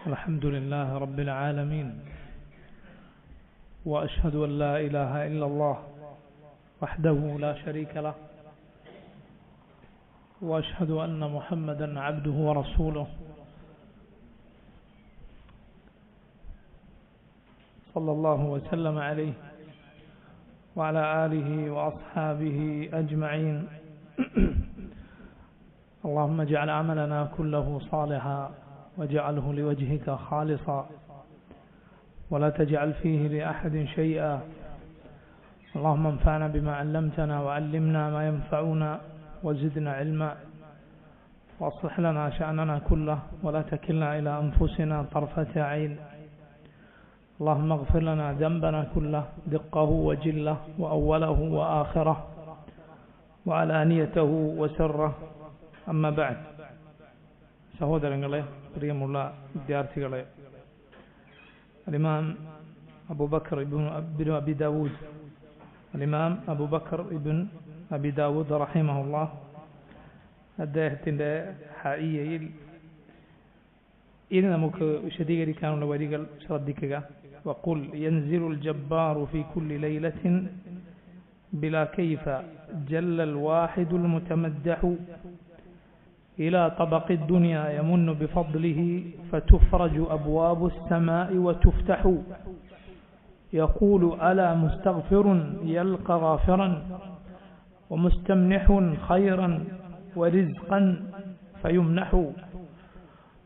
الحمد لله رب العالمين وأشهد أن لا إله إلا الله وحده لا شريك له وأشهد أن محمدا عبده ورسوله صلى الله وسلم عليه وعلى آله وأصحابه أجمعين اللهم اجعل عملنا كله صالحا واجعله لوجهك خالصا ولا تجعل فيه لأحد شيئا اللهم انفعنا بما علمتنا وعلمنا ما ينفعنا وزدنا علما واصلح لنا شأننا كله ولا تكلنا إلى أنفسنا طرفة عين اللهم اغفر لنا ذنبنا كله دقه وجله وأوله وآخره وعلانيته وسره أما بعد സഹോദരങ്ങളെ, പ്രിയമുള്ള വിദ്യാർത്ഥികളെ, ഇമാം അബൂബക്കർ ഇബ്നു അബി ദാവൂദ് ഇമാം അബൂബക്കർ ഇബ്ൻ അബി ദാവൂദ് റഹിമഹുല്ലാഹ് അദ്ദേഹത്തിൻ്റെ ഹഇയയിൽ ഇനി നമുക്ക് വിശദീകരിക്കാനുള്ള വരികൾ ശ്രദ്ധിക്കുക. വഖുൽ യൻസിലുൽ ജബ്ബാറു ഫീ കുല്ലി ലൈലത്തിൻ ബിലാ കൈഫ ജല്ലൽ വാഹിദുൽ മുതമദ്ദഹു إلى طبق الدنيا يمن بفضله فتفرج أبواب السماء وتفتح يقول ألا مستغفر يلقى غافرا ومستمنح خيرا ورزقا فيمنح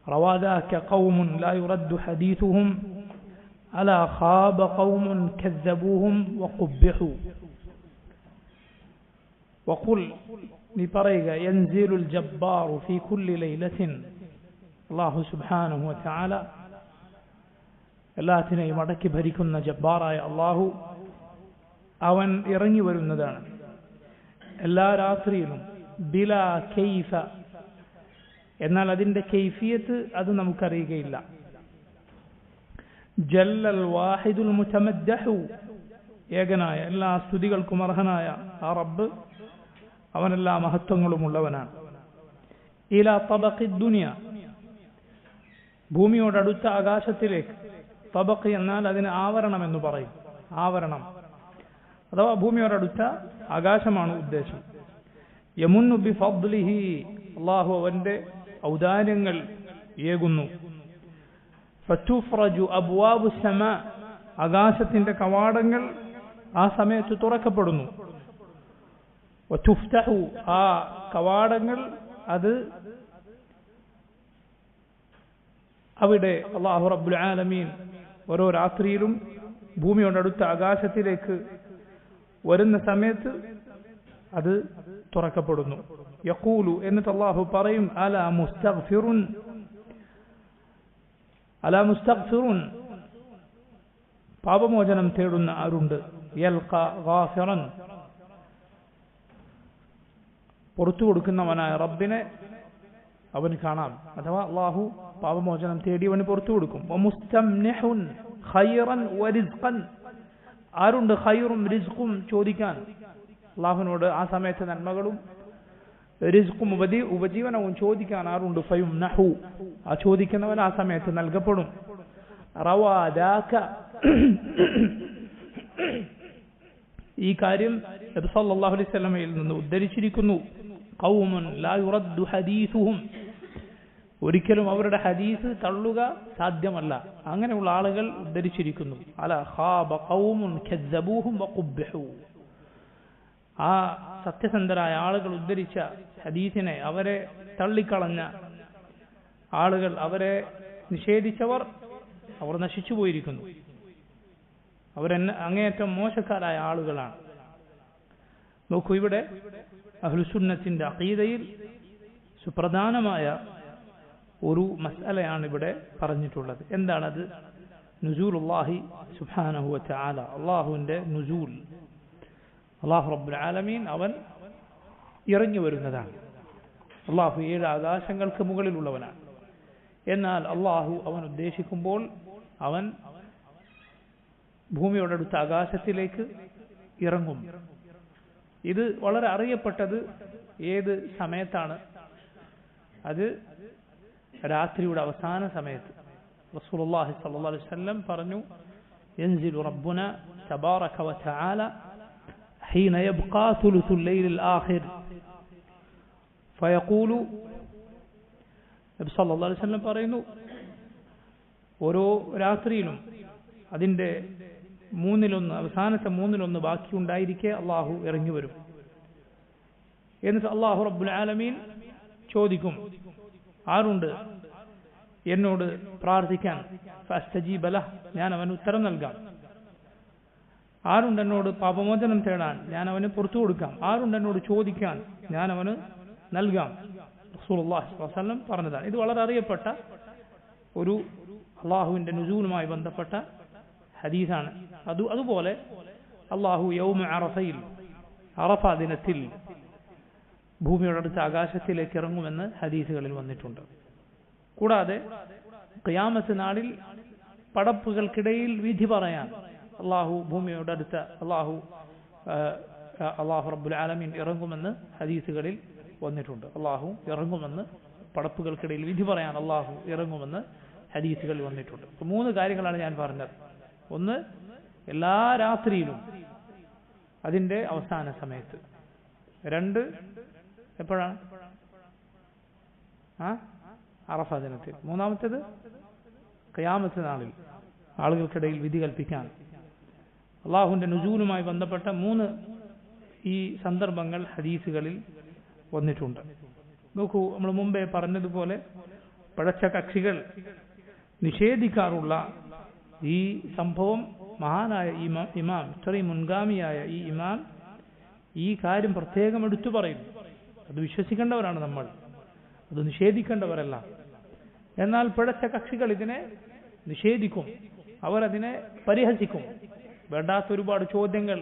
روى ذاك قوم لا يرد حديثهم ألا خاب قوم كذبوهم وقبحوا وقل നീ പറയുക, യൻസിലുൽ ജബ്ബാറു ഫീ കുല്ലി ലൈലത്തിൻ, അല്ലാഹു സുബ്ഹാനഹു വ തആല എല്ലാത്തിനെയും അടക്കി ഭരിക്കുന്ന ജബ്ബാറായ അല്ലാഹു അവൻ ഇറങ്ങി വരുന്നതാണ് എല്ലാ രാത്രിയിലും. ബിലാ കൈഫ, എന്നാൽ അതിന്റെ കൈഫിയത്ത് അത് നമുക്കറിയുകയില്ല. ജല്ലൽ വാഹിദുൽ മുതമദ്ദഹു, ഏകനായ എല്ലാ സ്തുതികൾക്കും അർഹനായ ആ റബ്ബ് അവനെല്ലാ മഹത്വങ്ങളുമുള്ളവനാണ്. ഇലാ തബഖി ദുനിയ, ഭൂമിയോടടുത്ത ആകാശത്തിലേക്ക്. തബഖ് എന്നാൽ അതിന് ആവരണം എന്ന് പറയും. ആവരണം അഥവാ ഭൂമിയോടടുത്ത ആകാശമാണ് ഉദ്ദേശം. യമുന്നു ബിഫദ്ലിഹി, അല്ലാഹു അവന്റെ ഔദാര്യങ്ങൾ ഏകുന്നു. ഫതുഫ്റജു അബ്വാബു സമാ, ആകാശത്തിന്റെ കവാടങ്ങൾ ആ സമയത്ത് തുറക്കപ്പെടുന്നു. വതുഫ്തഹു, ആ കവാടങ്ങൾ അത് അവിടെ അല്ലാഹു റബ്ബുൽ ആലമീൻ ഓരോ രാത്രിയിലും ഭൂമിയോടടുത്ത ആകാശത്തിലേക്ക് വരുന്ന സമയത്ത് അത് തുറക്കപ്പെടുന്നു. യഖൂലു, എന്നിട്ട് അല്ലാഹു പറയും, അലാ മുസ്തഗ്ഫിറുൻ, അലാ മുസ്തഗ്ഫിറുൻ, പാപമോചനം തേടുന്ന ആരുണ്ട്. യൽഖ ഗാഫിറൻ, പുറത്തു കൊടുക്കുന്നവനായ റബ്ബിനെ അവന് കാണാം. അഥവാ അല്ലാഹു പാപമോചനം തേടി അവന് പുറത്തു കൊടുക്കും. വമുസ്തംനിഹുൻ ഖൈറൻ വറിസ്ഖൻ, ആരുണ്ട് ഖൈറും റിസ്ഖും ചോദിക്കാൻ അല്ലാഹുവിനോട് ആ സമയത്ത് നന്മകളും റിസ്ഖും ഉപജീവനവും ചോദിക്കാൻ ആരുണ്ട്. ഫയുംനഹു, ആ ചോദിക്കുന്നവൻ ആ സമയത്ത് നൽകപ്പെടും. റവാ ദാക, ഈ കാര്യം നബി സല്ലല്ലാഹു അലൈഹി വസല്ലമയിൽ നിന്ന് ഉദ്ധരിച്ചിരിക്കുന്നു. ഖൗമുൻ ലാ യുറദ്ദു ഹദീസുഹും, ഒരിക്കലും അവരുടെ ഹദീസ് തള്ളുക സാധ്യമല്ല. അങ്ങനെയുള്ള ആളുകൾ ഉദ്ധരിച്ചിരിക്കുന്നു. അലാ ഖാബ ഖൗമുൻ കദ്ദബൂഹും വഖുബ്ബഹു, ആ സത്യസന്ധരായ ആളുകൾ ഉദ്ധരിച്ച ഹദീസിനെ അവരെ തള്ളിക്കളഞ്ഞ ആളുകൾ, അവരെ നിഷേധിച്ചവർ, അവർ നശിച്ചു പോയിരിക്കുന്നു. അങ്ങേയറ്റം മോശക്കാരായ ആളുകളാണ്. നോക്കൂ, ഇവിടെ അഹ്ലുസുന്നത്തിന്റെ അഖീദയിൽ സുപ്രധാനമായ ഒരു മസ്അലയാണ് ഇവിടെ പറഞ്ഞിട്ടുള്ളത്. എന്താണത്? നുസൂലുല്ലാഹി സുബ്ഹാനഹു വ തആല, അല്ലാഹുവിന്റെ നുസൂൽ. അല്ലാഹു റബ്ബുൽ ആലമീൻ അവൻ ഇറങ്ങി വരുന്നതാണ്. അല്ലാഹു 7 ആകാശങ്ങൾക്ക് മുകളിലുള്ളവനാണ്. എന്നാൽ അല്ലാഹു അവൻ ഉദ്ദേശിക്കുമ്പോൾ അവൻ ഭൂമിയോടടുത്ത ആകാശത്തിലേക്ക് ഇറങ്ങും. ഇത് വളരെ അറിയപ്പെട്ടത് ഏത് സമയത്താണ്? അത് രാത്രിയുടെ അവസാന സമയത്ത്. റസൂലുള്ളാഹി സ്വല്ലല്ലാഹു അലൈഹി വസല്ലം പറഞ്ഞു ينزل ربنا تبارك وتعالى حين يبقى ثلث الليل الآخر فيقول നബി സല്ലല്ലാഹു അലൈഹി വസല്ലം പറയുന്നു ഓരോ രാത്രിയിലും അതിന്റെ മൂന്നിലൊന്ന് അവസാനത്തെ മൂന്നിലൊന്ന് ബാക്കിയുണ്ടായിരിക്കെ അള്ളാഹു ഇറങ്ങി വരും. എന്നിട്ട് അള്ളാഹു റബ്ബുൽ ആലമീൻ ചോദിക്കും, ആരുണ്ട് എന്നോട് പ്രാർത്ഥിക്കാൻ? ഫഅസ്തജീബ ലഹ്, ഞാൻ അവന് ഉത്തരം നൽകാം. ആരുണ്ട് എന്നോട് പാപമോചനം തേടാൻ? ഞാൻ അവന് പുറത്തു കൊടുക്കാം. ആരുണ്ട് എന്നോട് ചോദിക്കാൻ? ഞാൻ അവന് നൽകാം. റസൂലുള്ളാഹി സ്വല്ലല്ലാഹു അലൈഹി വസല്ലം പറഞ്ഞതാണ്. ഇത് വളരെ അറിയപ്പെട്ട ഒരു അള്ളാഹുവിന്റെ നുസൂലുമായി ബന്ധപ്പെട്ട ഹദീസാണ്. അതുപോലെ അള്ളാഹു യൗമ അറഫയിൽ, അറഫ ദിനത്തിൽ ഭൂമിയുടെ അടുത്ത ആകാശത്തിലേക്ക് ഇറങ്ങുമെന്ന് ഹദീസുകളിൽ വന്നിട്ടുണ്ട്. കൂടാതെ ഖിയാമത്ത് നാളിൽ പടപ്പുകൾക്കിടയിൽ വിധി പറയാൻ അള്ളാഹു ഭൂമിയുടെ അടുത്ത അള്ളാഹു റബ്ബുൽ ആലമീൻ ഇറങ്ങുമെന്ന് ഹദീസുകളിൽ വന്നിട്ടുണ്ട്. അള്ളാഹു ഇറങ്ങുമെന്ന്, പടപ്പുകൾക്കിടയിൽ വിധി പറയാൻ അള്ളാഹു ഇറങ്ങുമെന്ന് ഹദീസുകളിൽ വന്നിട്ടുണ്ട്. അപ്പോൾ 3 കാര്യങ്ങളാണ് ഞാൻ പറഞ്ഞത്. ഒന്ന്, എല്ലാ രാത്രിയിലും അതിന്റെ അവസാന സമയത്ത്. 2, എപ്പോഴാണ്? അറഫ ദിനത്തിൽ. 3-മത്തേത് ഖിയാമത്ത് നാളിൽ ആളുകൾക്കിടയിൽ വിധി കൽപ്പിക്കാൻ. അള്ളാഹുവിന്റെ നുസൂലുമായി ബന്ധപ്പെട്ട 3 ഈ സന്ദർഭങ്ങൾ ഹദീസുകളിൽ വന്നിട്ടുണ്ട്. നോക്കൂ, നമ്മൾ മുമ്പേ പറഞ്ഞതുപോലെ പഴച്ച കക്ഷികൾ നിഷേധിക്കാറുള്ള ഈ സംഭവം മഹാനായ ഇമാം, ഇത്രയും മുൻഗാമിയായ ഈ ഇമാം ഈ കാര്യം പ്രത്യേകം എടുത്തു പറയുന്നു. അത് വിശ്വസിക്കേണ്ടവരാണ് നമ്മൾ, അത് നിഷേധിക്കേണ്ടവരല്ല. എന്നാൽ പിഴച്ച കക്ഷികൾ ഇതിനെ നിഷേധിക്കും, അവരതിനെ പരിഹസിക്കും. വേണ്ടാത്ത ഒരുപാട് ചോദ്യങ്ങൾ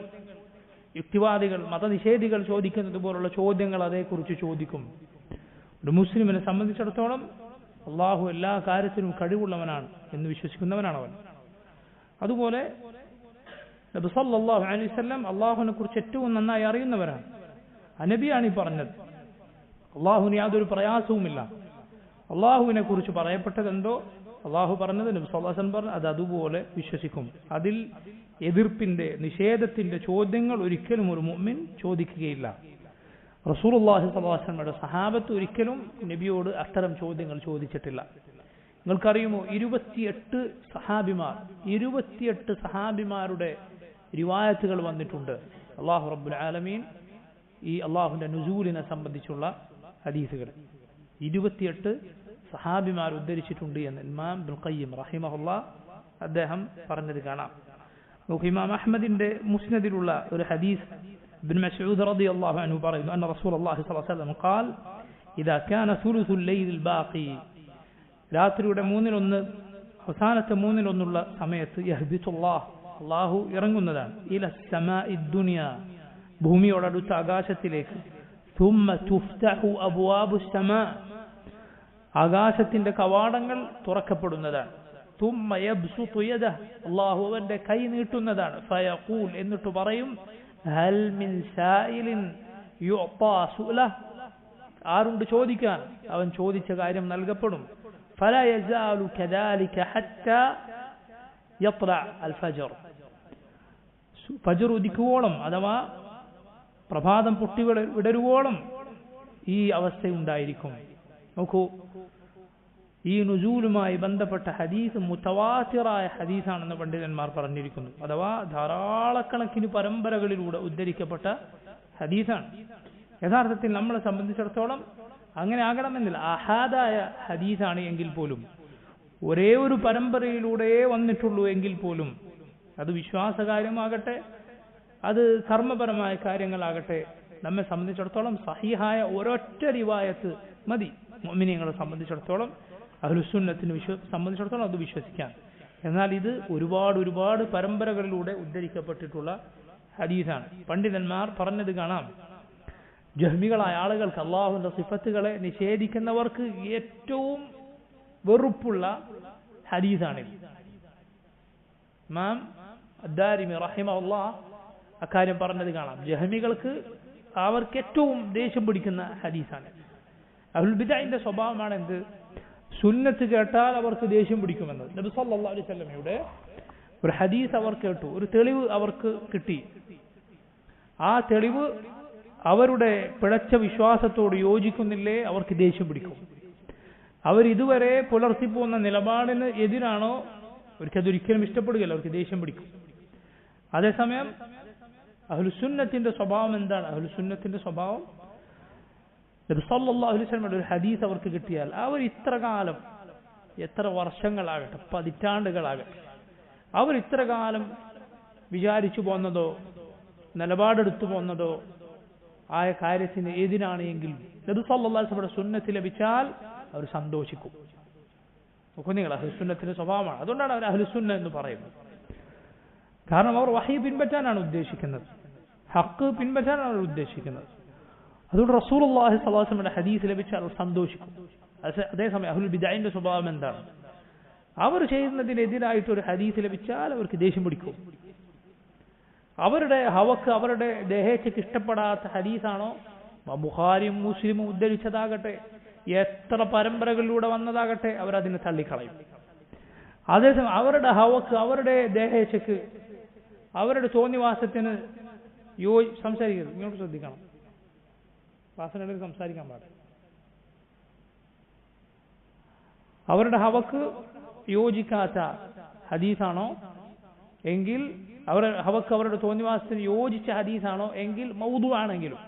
യുക്തിവാദികൾ, മതനിഷേധികൾ ചോദിക്കുന്നത് പോലുള്ള ചോദ്യങ്ങൾ അതേക്കുറിച്ച് ചോദിക്കും. ഒരു മുസ്ലിമിനെ സംബന്ധിച്ചിടത്തോളം അള്ളാഹു എല്ലാ കാര്യത്തിനും കഴിവുള്ളവനാണ് എന്ന് വിശ്വസിക്കുന്നവനാണ് അവൻ. അതുപോലെ നബി സല്ലല്ലാഹു അലൈഹി വസല്ലം അള്ളാഹുവിനെ കുറിച്ച് ഏറ്റവും നന്നായി അറിയുന്നവരാണ്. നബിയാണ് ഈ പറഞ്ഞത്. അള്ളാഹുവിന് യാതൊരു പ്രയാസവുമില്ല. അള്ളാഹുവിനെ കുറിച്ച് പറയപ്പെട്ടതെന്തോ അള്ളാഹു പറഞ്ഞത് നബി സല്ലല്ലാഹു അലൈഹി വസല്ലം പറഞ്ഞു, അത് അതുപോലെ വിശ്വസിക്കും. അതിൽ എതിർപ്പിന്റെ, നിഷേധത്തിന്റെ ചോദ്യങ്ങൾ ഒരിക്കലും ഒരു മുഅ്മിൻ ചോദിക്കുകയില്ല. റസൂലുള്ളാഹി സ്വല്ലല്ലാഹു അലൈഹി വസല്ലമയുടെ സഹാബത്ത് ഒരിക്കലും നബിയോട് അത്തരം ചോദ്യങ്ങൾ ചോദിച്ചിട്ടില്ല. നിങ്ങൾക്കറിയുമോ, 28 സഹാബിമാരുടെ റിവായത്തുകൾ വന്നിട്ടുണ്ട്. അള്ളാഹു റബ്ബുൽ ആലമീൻ ഈ അള്ളാഹുവിന്റെ നുസൂലിനെ സംബന്ധിച്ചുള്ള ഹദീസുകൾ 28 സഹാബിമാർ ഉദ്ധരിച്ചിട്ടുണ്ട് എന്ന് ഇമാം ഇബ്നുൽ ഖയ്യിം റഹിമഹുല്ലാഹ് അദ്ദേഹം പറഞ്ഞത് കാണാം. നോക്കൂ, ഇമാം അഹ്മദിന്റെ മുസ്നദിലുള്ള ഒരു ഹദീസ് ഇബ്നു മസ്ഊദ് റളിയല്ലാഹു അൻഹു പറയുന്നു, അന്ന റസൂലുള്ളാഹി സ്വല്ലല്ലാഹു അലൈഹി വസല്ലം ഖാൽ ഇദാ കാന സുലുസുൽ ലൈലിൽ ബാഖി, രാത്രിയുടെ 1/3 അവസാനത്തെ 1/3 സമയത്ത് യഹ്ബിതുല്ലാഹ്, അല്ലാഹു ഇറങ്ങുന്നതാണ്, ഇല സമാഇ ദുനിയ, ഭൂമിയോടടുത്ത ആകാശത്തിലേക്ക്. ثم تفتح أبواب السماء, ആകാശത്തിന്റെ കവാടങ്ങൾ തുറക്കപ്പെടുന്നതാണ്. ثم يبسط يده, അല്ലാഹു അവന്റെ കൈ നീട്ടുന്നതാണ്. فيقول, എന്നിട്ട് പറയും, هل من سائل يعطى سؤله, ആരുണ്ട് ചോദിക്കാൻ? അവൻ ചോദിച്ച കാര്യം നൽകപ്പെടും. فلا يزال كذلك حتى يطلع الفجر, ഫജ്ർ ഉദിക്കുവോളം അഥവാ പ്രഭാതം പൊട്ടി വിടരുവോളം ഈ അവസ്ഥയുണ്ടായിരിക്കും. നോക്കൂ, ഈ നുസൂലുമായി ബന്ധപ്പെട്ട ഹദീസ് മുതവാത്തിറായ ഹദീസാണെന്ന് പണ്ഡിതന്മാർ പറഞ്ഞിരിക്കുന്നു. അഥവാ ധാരാളക്കണക്കിന് പരമ്പരകളിലൂടെ ഉദ്ധരിക്കപ്പെട്ട ഹദീസാണ്. യഥാർത്ഥത്തിൽ നമ്മളെ സംബന്ധിച്ചിടത്തോളം അങ്ങനെ ആകണമെന്നില്ല. അഹാദായ ഹദീസാണ് എങ്കിൽ പോലും, ഒരേ ഒരു പരമ്പരയിലൂടെ വന്നിട്ടുള്ളൂ എങ്കിൽ പോലും, അത് വിശ്വാസകാര്യമാകട്ടെ, അത് കർമ്മപരമായ കാര്യങ്ങളാകട്ടെ, നമ്മെ സംബന്ധിച്ചിടത്തോളം സഹീഹായ ഒരൊറ്റ റിവായത്ത് മതി മുഅ്മിനീങ്ങളെ സംബന്ധിച്ചിടത്തോളം, അഹ്ലുസുന്നത്തിനെ സംബന്ധിച്ചിടത്തോളം അത് വിശ്വസിക്കാൻ. എന്നാൽ ഇത് ഒരുപാട് പരമ്പരകളിലൂടെ ഉദ്ധരിക്കപ്പെട്ടിട്ടുള്ള ഹദീസാണ്. പണ്ഡിതന്മാർ പറഞ്ഞത് കാണാം, ജഹ്മികളായ ആളുകൾക്ക്, അള്ളാഹുവിന്റെ സിഫത്തുകളെ നിഷേധിക്കുന്നവർക്ക് ഏറ്റവും വെറുപ്പുള്ള ഹദീസാണിത്. ഇമാം അദ്ദാരിമി റഹിമഹുല്ലാഹ് അക്കാര്യം പറഞ്ഞത് കാണാം. ജഹ്മികൾക്ക് അവർക്ക് ഏറ്റവും ദേഷ്യം പിടിക്കുന്ന ഹദീസാണ്. അഹ്ലുൽ ബിദ്അന്റെ സ്വഭാവമാണ് എന്ത്? സുന്നത്ത് കേട്ടാൽ അവർക്ക് ദേഷ്യം പിടിക്കുമെന്ന്. നബി സല്ലല്ലാഹു അലൈഹി വസല്ലമയുടെ ഒരു ഹദീസ് അവർ കേട്ടു, ഒരു തെളിവ് അവർക്ക് കിട്ടി. ആ തെളിവ് അവരുടെ പിഴച്ച വിശ്വാസത്തോട് യോജിക്കുന്നില്ലേ, അവർക്ക് ദേഷ്യം പിടിക്കും. അവരിതുവരെ പുലർത്തിപ്പോകുന്ന നിലപാടിന് എതിരാണോ, അവർക്കതൊരിക്കലും ഇഷ്ടപ്പെടുകയില്ല, അവർക്ക് ദേഷ്യം പിടിക്കും. അതേസമയം അഹ്ലുസുന്നത്തിന്റെ സ്വഭാവം എന്താണ്? അഹ്ലുസുന്നത്തിന്റെ സ്വഭാവം, നബി സല്ലല്ലാഹു അലൈഹി വസല്ലമയുടെ ഒരു ഹദീസ് അവർക്ക് കിട്ടിയാൽ അവർ ഇത്ര കാലം, എത്ര വർഷങ്ങളാകട്ടെ, പതിറ്റാണ്ടുകളാകട്ടെ, അവർ ഇത്ര കാലം വിചാരിച്ചു പോന്നതോ നിലപാടെടുത്തു പോന്നതോ ആയ കാര്യത്തിന് എതിരാണ് എങ്കിൽ നബി സല്ലല്ലാഹു അലൈഹി വസല്ലമയുടെ സുന്നത്ത് ലഭിച്ചാൽ അവർ സന്തോഷിക്കും. നോക്കൂ നിങ്ങൾ, അഹ്ലുസുന്നത്തിന്റെ സ്വഭാവമാണ്. അതുകൊണ്ടാണ് അവർ അഹ്ലുസുന്ന എന്ന് പറയുന്നത്. കാരണം അവർ വഹി പിൻപറ്റാനാണ് ഉദ്ദേശിക്കുന്നത്, ഹക്ക് പിൻപറ്റാനാണ് അവർ ഉദ്ദേശിക്കുന്നത്. അതുകൊണ്ട് റസൂലുള്ളാഹി സ്വല്ലല്ലാഹു അലൈഹി വസല്ലമയുടെ ഹദീസ് ലഭിച്ചാൽ അവർ സന്തോഷിക്കും. അതേസമയം അഹ്ലുൽ ബിദ്അന്റെ സ്വഭാവം എന്താണ്? അവർ ചെയ്യുന്നതിനെതിരായിട്ട് ഒരു ഹദീസ് ലഭിച്ചാൽ അവർക്ക് ദേഷ്യം പിടിക്കും. അവരുടെ ഹവക്ക്, അവരുടെ ദേഹേച്ഛയ്ക്ക് ഇഷ്ടപ്പെടാത്ത ഹദീസാണോ, ബുഖാരിയും മുസ്ലിമും ഉദ്ധരിച്ചതാകട്ടെ, എത്ര പരമ്പരകളിലൂടെ വന്നതാകട്ടെ, അവരതിനെ തള്ളിക്കളയും. അതേസമയം അവരുടെ ഹവക്ക്, അവരുടെ ദേഹേച്ഛയ്ക്ക്, അവരുടെ തോന്നിവാസത്തിന് സംസാരിക്കരുത്. ഇങ്ങോട്ട് ശ്രദ്ധിക്കണം, വാസനയിൽ സംസാരിക്കാൻ പാടില്ല. അവരുടെ ഹവക്ക് യോജിക്കാത്ത ഹദീസാണോ എങ്കിൽ, ഹവക്ക് അവരുടെ തോന്നിവാസത്തിന് യോജിച്ച ഹദീസാണോ എങ്കിൽ, മൗദു ആണെങ്കിലും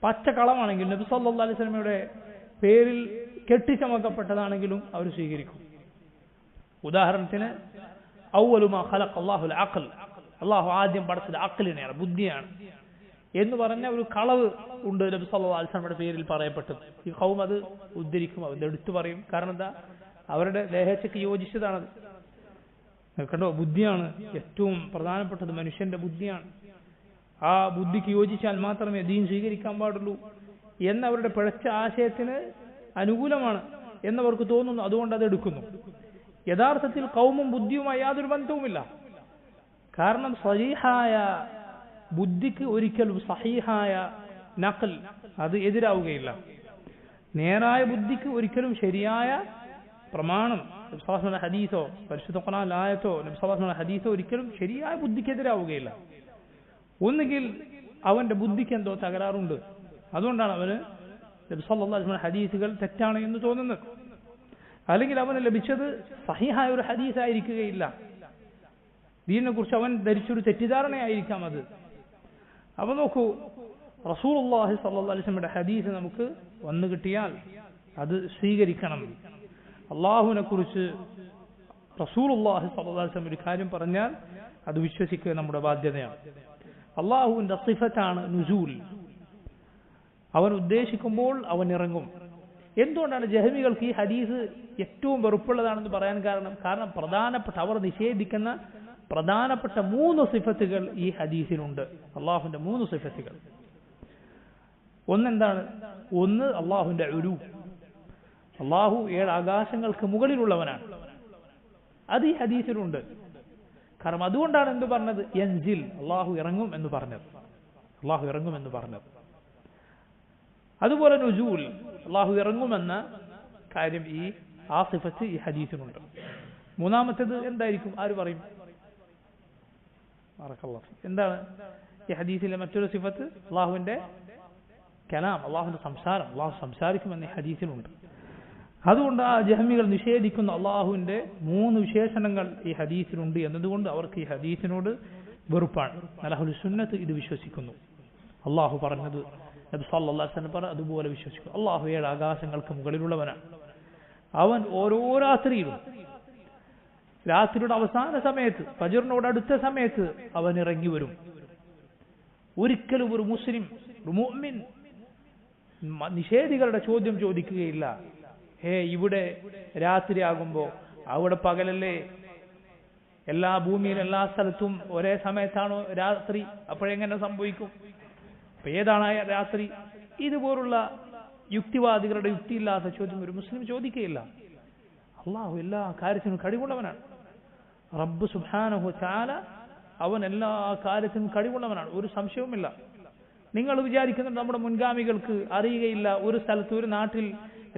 പച്ചക്കളമാണെങ്കിലും നബി സല്ലല്ലാഹു അലൈഹി വസല്ലമയുടെ പേരിൽ കെട്ടിച്ചമക്കപ്പെട്ടതാണെങ്കിലും അവർ സ്വീകരിക്കും. ഉദാഹരണത്തിന് അവ്വലു മാ ഖലഖ അല്ലാഹുൽ അഖൽ, അല്ലാഹു ആദ്യം പടച്ചത് അഖലിനെയാണ്, ബുദ്ധിയാണ് എന്ന് പറഞ്ഞ ഒരു കളവ് ഉണ്ട് നബി സല്ലല്ലാഹു അലൈഹി വസല്ലമയുടെ പേരിൽ പറയപ്പെട്ടത്. ഈ ഖൗം അത് ഉദ്ധരിക്കും, അത് എടുത്തു പറയും. കാരണം എന്താ? അവരുടെ ദേഹേച്ഛയ്ക്ക് യോജിച്ചതാണത്. കണ്ടോ, ബുദ്ധിയാണ് ഏറ്റവും പ്രധാനപ്പെട്ടത്, മനുഷ്യന്റെ ബുദ്ധിയാണ്. ആ ബുദ്ധിക്ക് യോജിച്ചാൽ മാത്രമേ ദീൻ സ്വീകരിക്കാൻ പാടുള്ളൂ എന്നവരുടെ പിഴച്ച ആശയത്തിന് അനുകൂലമാണ് എന്നവർക്ക് തോന്നുന്നു. അതുകൊണ്ട് അത് എടുക്കുന്നു. യഥാർത്ഥത്തിൽ ഖൗമും ബുദ്ധിയുമായി യാതൊരു ബന്ധവുമില്ല. കാരണം സഹീഹായ ബുദ്ധിക്ക് ഒരിക്കലും സഹീഹായ നഖൽ അത് എതിരാവുകയില്ല. നേരായ ബുദ്ധിക്ക് ഒരിക്കലും ശരിയായ പ്രമാണം, നബി സല്ലല്ലാഹു അലൈഹി വസല്ലം ഹദീസോ പരിശുദ്ധ ഖുർആൻ ആയത്തോ നബി സല്ലല്ലാഹു അലൈഹി വസല്ലം ഹദീസോ ഒരിക്കലും ശരിയായ ബുദ്ധിക്കെതിരാവുകയില്ല. ഒന്നുകിൽ അവന്റെ ബുദ്ധിക്ക് എന്തോ തകരാറുണ്ട്, അതുകൊണ്ടാണ് അവന് നബി സല്ലല്ലാഹു അലൈഹി വസല്ലം ഹദീസുകൾ തെറ്റാണ് എന്ന് തോന്നുന്നത്. അല്ലെങ്കിൽ അവന് ലഭിച്ചത് സഹീഹായ ഒരു ഹദീസ് ആയിരിക്കുകയില്ല, ദീനിനെ കുറിച്ച് അവൻ ധരിച്ചൊരു തെറ്റിദ്ധാരണയായിരിക്കാം അത്. അപ്പൊ നോക്കൂ, റസൂലുള്ളാഹി സ്വല്ലല്ലാഹു അലൈഹി വസല്ലമയുടെ ഹദീസ് നമുക്ക് വന്നു കിട്ടിയാൽ അത് സ്വീകരിക്കണം. അള്ളാഹുവിനെ കുറിച്ച് റസൂലുള്ളാഹി സ്വല്ലല്ലാഹു അലൈഹി വസല്ലം ഒരു കാര്യം പറഞ്ഞാൽ അത് വിശ്വസിക്കുക നമ്മുടെ ബാധ്യതയാണ്. അള്ളാഹുവിന്റെ സിഫത്താണ് നുസൂൽ. അവൻ ഉദ്ദേശിക്കുമ്പോൾ അവൻ ഇറങ്ങും. എന്തുകൊണ്ടാണ് ജഹമികൾക്ക് ഈ ഹദീസ് ഏറ്റവും വെറുപ്പുള്ളതാണെന്ന് പറയാൻ കാരണം പ്രധാനപ്പെട്ട, അവർ നിഷേധിക്കുന്ന പ്രധാനപ്പെട്ട 3 സിഫത്തുകൾ ഈ ഹദീസിലുണ്ട്. അള്ളാഹുവിന്റെ 3 സിഫത്തുകൾ. ഒന്നെന്താണ്? ഒന്ന് അള്ളാഹുവിന്റെ ഉലൂ, അള്ളാഹു 7 ആകാശങ്ങൾക്ക് മുകളിലുള്ളവനാണ്. അത് ഈ ഹദീസിലുണ്ട്. കാരണം അതുകൊണ്ടാണ് എന്ത് പറഞ്ഞത്? യൻസിൽ, അള്ളാഹു ഇറങ്ങും എന്ന് പറഞ്ഞത്. അള്ളാഹു ഇറങ്ങും എന്ന് പറഞ്ഞത്. അതുപോലെ നുസൂൽ, അള്ളാഹു ഇറങ്ങുമെന്ന കാര്യം ആ സിഫത്ത് ഈ ഹദീസിനുണ്ട്. മൂന്നാമത്തേത് എന്തായിരിക്കും? ആര് പറയും? എന്താണ് ഈ ഹദീസിലെ മറ്റൊരു സിഫത്ത്? അള്ളാഹുവിന്റെ കലാം, അള്ളാഹുവിന്റെ സംസാരം, അള്ളാഹു സംസാരിക്കുമെന്ന് ഈ ഹദീസിലുണ്ട്. അതുകൊണ്ട് ആ ജഹ്മികൾ നിഷേധിക്കുന്ന അള്ളാഹുവിന്റെ 3 വിശേഷണങ്ങൾ ഈ ഹദീസിലുണ്ട് എന്നതുകൊണ്ട് അവർക്ക് ഈ ഹദീസിനോട് വെറുപ്പാണ്. അഹ്ലുസ് സുന്നത്ത് ഇത് വിശ്വസിക്കുന്നു. അള്ളാഹു പറഞ്ഞത് നബി സല്ലല്ലാഹു അലൈഹി വസല്ലം പറഞ്ഞു, അതുപോലെ വിശ്വസിക്കുന്നു. അള്ളാഹു 7 ആകാശങ്ങൾക്ക് മുകളിലുള്ളവനാണ്. അവൻ ഓരോ രാത്രിയിലും, രാത്രിയുടെ അവസാന സമയത്ത്, ഫജ്റിനോട് അടുത്ത സമയത്ത് അവൻ ഇറങ്ങി വരും. ഒരിക്കലും ഒരു മുസ്ലിം, ഒരു മുഅ്മിൻ നിഷേധികളുടെ ചോദ്യം ചോദിക്കുകയില്ല. ഇവിടെ രാത്രിയാകുമ്പോ അവിടെ പകലല്ലേ, എല്ലാ ഭൂമിയിലും എല്ലാ സ്ഥലത്തും ഒരേ സമയത്താണോ രാത്രി? അപ്പോഴെങ്ങനെ സംഭവിക്കും? അപ്പൊ ഏതാണ് രാത്രി? ഇതുപോലുള്ള യുക്തിവാദികളുടെ യുക്തിയില്ലാത്ത ചോദ്യം ഒരു മുസ്ലിം ചോദിക്കുകയില്ല. അള്ളാഹു എല്ലാ കാര്യത്തിനും കഴിവുള്ളവനാണ്. റബ്ബ് സുബ്ഹാനഹു തആല അവൻ എല്ലാ കാര്യത്തിനും കഴിവുള്ളവനാണ്, ഒരു സംശയവുമില്ല. നിങ്ങൾ വിചാരിക്കുന്നത് നമ്മുടെ മുൻഗാമികൾക്ക് അറിയുകയില്ല ഒരു സ്ഥലത്ത്, ഒരു നാട്ടിൽ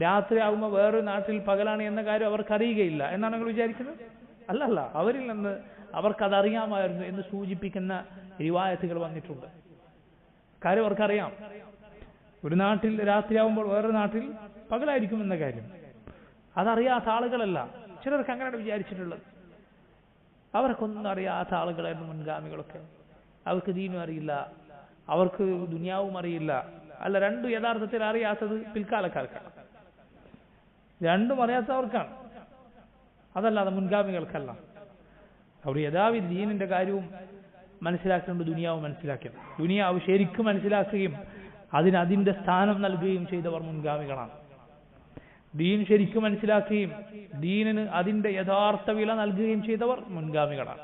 രാത്രിയാകുമ്പോൾ വേറൊരു നാട്ടിൽ പകലാണ് എന്ന കാര്യം അവർക്കറിയുകയില്ല എന്നാണ് നിങ്ങൾ വിചാരിക്കുന്നത്? അല്ലല്ല, അവരിൽ നിന്ന് അവർക്കതറിയാമായിരുന്നു എന്ന് സൂചിപ്പിക്കുന്ന റിവായത്തുകൾ വന്നിട്ടുണ്ട്. കാര്യം അവർക്കറിയാം, ഒരു നാട്ടിൽ രാത്രിയാവുമ്പോൾ വേറൊരു നാട്ടിൽ പകലായിരിക്കും എന്ന കാര്യം. അതറിയാത്ത ആളുകളല്ല ചിലർക്ക് അങ്ങനെയാണ് വിചാരിച്ചിട്ടുള്ളത്. അവർക്കൊന്നും അറിയാത്ത ആളുകളായിരുന്നു മുൻഗാമികളൊക്കെ. അവർക്ക് ദീനും അറിയില്ല, അവർക്ക് ദുനിയാവും അറിയില്ല. അല്ല, രണ്ടും യഥാർത്ഥത്തിൽ അറിയാത്തത് പിൽക്കാലക്കാർക്കാണ്, രണ്ടും അറിയാത്തവർക്കാണ്, അതല്ലാതെ മുൻഗാമികൾക്കല്ല. അവർ യഥാവിധി ദീനിന്റെ കാര്യവും മനസ്സിലാക്കേണ്ട, ദുനിയാവും മനസ്സിലാക്കണം. ദുനിയാവ് ശരിക്കും മനസ്സിലാക്കുകയും അതിന്റെ സ്ഥാനം നൽകുകയും ചെയ്തവർ മുൻഗാമികളാണ്. ദീൻ ശരിക്കും മനസ്സിലാക്കുകയും ദീനിന് അതിന്റെ യഥാർത്ഥ വില നൽകുകയും ചെയ്തവർ മുൻഗാമികളാണ്.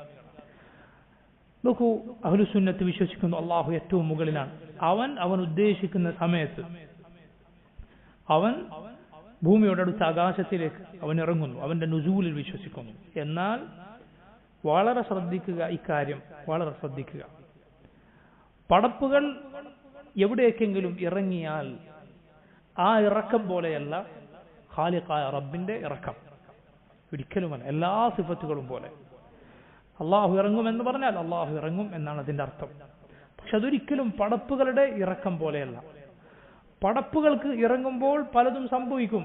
നോക്കൂ, അഹ്ലുസുന്നത്ത് വിശ്വസിക്കുന്നു അള്ളാഹു ഏറ്റവും മുകളിലാണ്. അവൻ ഉദ്ദേശിക്കുന്ന സമയത്ത് അവൻ ഭൂമിയുടെ അടുത്ത ആകാശത്തിലേക്ക് അവൻ ഇറങ്ങുന്നു, അവന്റെ നുസൂലിൽ വിശ്വസിക്കുന്നു. എന്നാൽ വളരെ ശ്രദ്ധിക്കുക, ഇക്കാര്യം വളരെ ശ്രദ്ധിക്കുക. പടപ്പുകൾ എവിടേക്കെങ്കിലും ഇറങ്ങിയാൽ ആ ഇറക്കം പോലെയല്ല ഖാലിഖായ റബ്ബിന്റെ ഇറക്കം, ഒരിക്കലുമല്ല. എല്ലാ സിഫത്തുകളും പോലെ അള്ളാഹു ഇറങ്ങുമെന്ന് പറഞ്ഞാൽ അള്ളാഹു ഇറങ്ങും എന്നാണ് അതിന്റെ അർത്ഥം. പക്ഷെ അതൊരിക്കലും പടപ്പുകളുടെ ഇറക്കം പോലെയല്ല. പടപ്പുകൾക്ക് ഇറങ്ങുമ്പോൾ പലതും സംഭവിക്കും.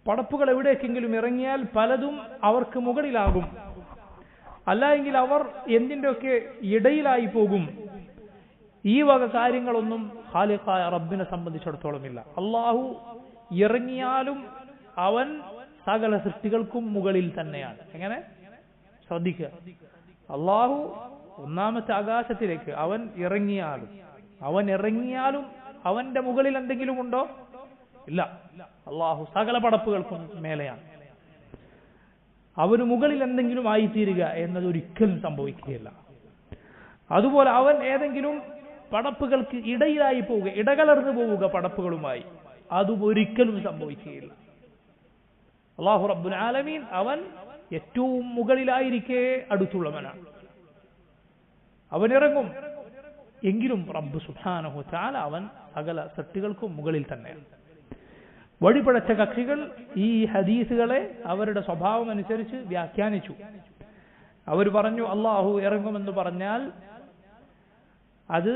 പടപ്പുകൾ എവിടേക്കെങ്കിലും ഇറങ്ങിയാൽ പലതും അവർക്ക് മുകളിലാകും, അല്ലായെങ്കിൽ അവർ എന്തിൻ്റെയൊക്കെ ഇടയിലായി പോകും. ഈ വക കാര്യങ്ങളൊന്നും ഖാലിഖായ റബ്ബിനെ സംബന്ധിച്ചിടത്തോളം ഇല്ല. അള്ളാഹു ഇറങ്ങിയാലും അവൻ സകല സൃഷ്ടികൾക്കും മുകളിൽ തന്നെയാണ്. എങ്ങനെ? ശ്രദ്ധിക്കുക, അള്ളാഹു ഒന്നാമത്തെ ആകാശത്തിലേക്ക് അവൻ ഇറങ്ങിയാലും അവന്റെ മുകളിൽ എന്തെങ്കിലും ഉണ്ടോ? ഇല്ല. അള്ളാഹു സകല പടപ്പുകൾക്കും മേലെയാണ്. അവന് മുകളിൽ എന്തെങ്കിലും ആയിത്തീരുക എന്നത് ഒരിക്കലും സംഭവിക്കുകയില്ല. അതുപോലെ അവൻ ഏതെങ്കിലും പടപ്പുകൾക്ക് ഇടയിലായി പോവുക, ഇടകലർന്നു പോവുക പടപ്പുകളുമായി, അതും ഒരിക്കലും സംഭവിക്കുകയില്ല. അല്ലാഹു റബ്ബുൽ ആലമീൻ അവൻ ഏറ്റവും മുകളിലായിരിക്കെ അടുത്തുള്ളവനാണ്. അവൻ ഇറങ്ങും, എങ്കിലും റബ്ബ് സുബ്ഹാനഹു വ തആല അവൻ സകല സൃഷ്ടികൾക്കും മുകളിൽ തന്നെയാണ്. വഴിപഴച്ച കക്ഷികൾ ഈ ഹദീസുകളെ അവരുടെ സ്വഭാവം അനുസരിച്ച് വ്യാഖ്യാനിച്ചു. അവർ പറഞ്ഞു അള്ളാഹു ഇറങ്ങുമെന്ന് പറഞ്ഞാൽ അത്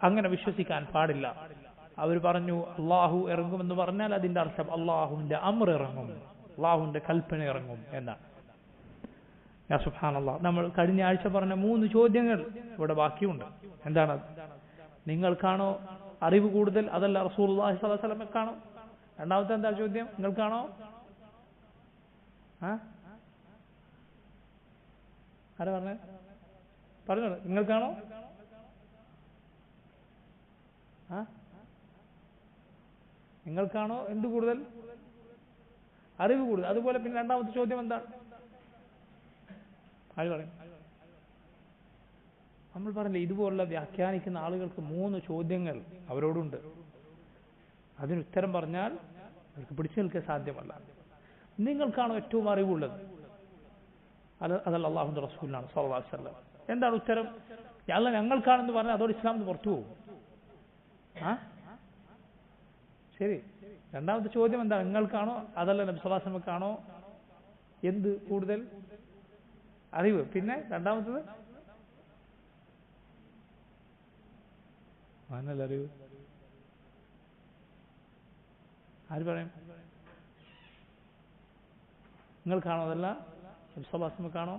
അങ്ങനെ വിശ്വസിക്കാൻ പാടില്ല. അവർ പറഞ്ഞു അള്ളാഹു ഇറങ്ങുമെന്ന് പറഞ്ഞാൽ അതിന്റെ അർത്ഥം അള്ളാഹുവിന്റെ അമ്ർ ഇറങ്ങും, അള്ളാഹുവിന്റെ കൽപ്പന ഇറങ്ങും എന്നാണ്. യാ സുബ്ഹാനല്ലാഹ്, നമ്മൾ കഴിഞ്ഞ ആഴ്ച പറഞ്ഞ 3 ചോദ്യങ്ങൾ ഇവിടെ ബാക്കിയുണ്ട്. എന്താണ്? നിങ്ങൾക്കാണോ അറിവ് കൂടുതൽ, അതല്ല റസൂലുള്ളാഹി സ്വല്ലല്ലാഹു അലൈഹി വസല്ലമക്കാണോ? രണ്ടാമത്തെ എന്താ ചോദ്യം? നിങ്ങൾക്കാണോ? ആരാ പറഞ്ഞോളൂ, നിങ്ങൾക്കാണോ? നിങ്ങൾക്കാണോ എന്ത് കൂടുതൽ? അറിവ് കൂടുതൽ. അതുപോലെ പിന്നെ രണ്ടാമത്തെ ചോദ്യം എന്താണ്? ആര് പറയും? നമ്മൾ പറഞ്ഞില്ലേ, ഇതുപോലുള്ള വ്യാഖ്യാനിക്കുന്ന ആളുകൾക്ക് 3 ചോദ്യങ്ങൾ അവരോടുണ്ട്. അതിനുത്തരം പറഞ്ഞാൽ അവർക്ക് പിടിച്ചു നിൽക്കാൻ സാധ്യമല്ല. നിങ്ങൾക്കാണോ ഏറ്റവും അറിവുള്ളത്? അതല്ല അള്ളാഹുവിന്റെ റസൂലിനാണ് സ്വല്ലല്ലാഹു അലൈഹി വസല്ലം. എന്താണ് ഉത്തരം? അല്ല, ഞങ്ങൾക്കാണെന്ന് പറഞ്ഞാൽ അതോടെ ഇസ്ലാം പുറത്തു പോകും. ശരി, രണ്ടാമത്തെ ചോദ്യം എന്താ? നിങ്ങൾക്കാണോ അതല്ല നബി സ്വല്ലല്ലാഹു അലൈഹി വസല്ലമക്കാണോ എന്ത് കൂടുതൽ അറിവ്? പിന്നെ രണ്ടാമത്തത് അറിവ് ആര് പറയും? നിങ്ങൾക്കാണോ അതല്ല നബി സ്വല്ലല്ലാഹു അലൈഹി വസല്ലമക്കാണോ?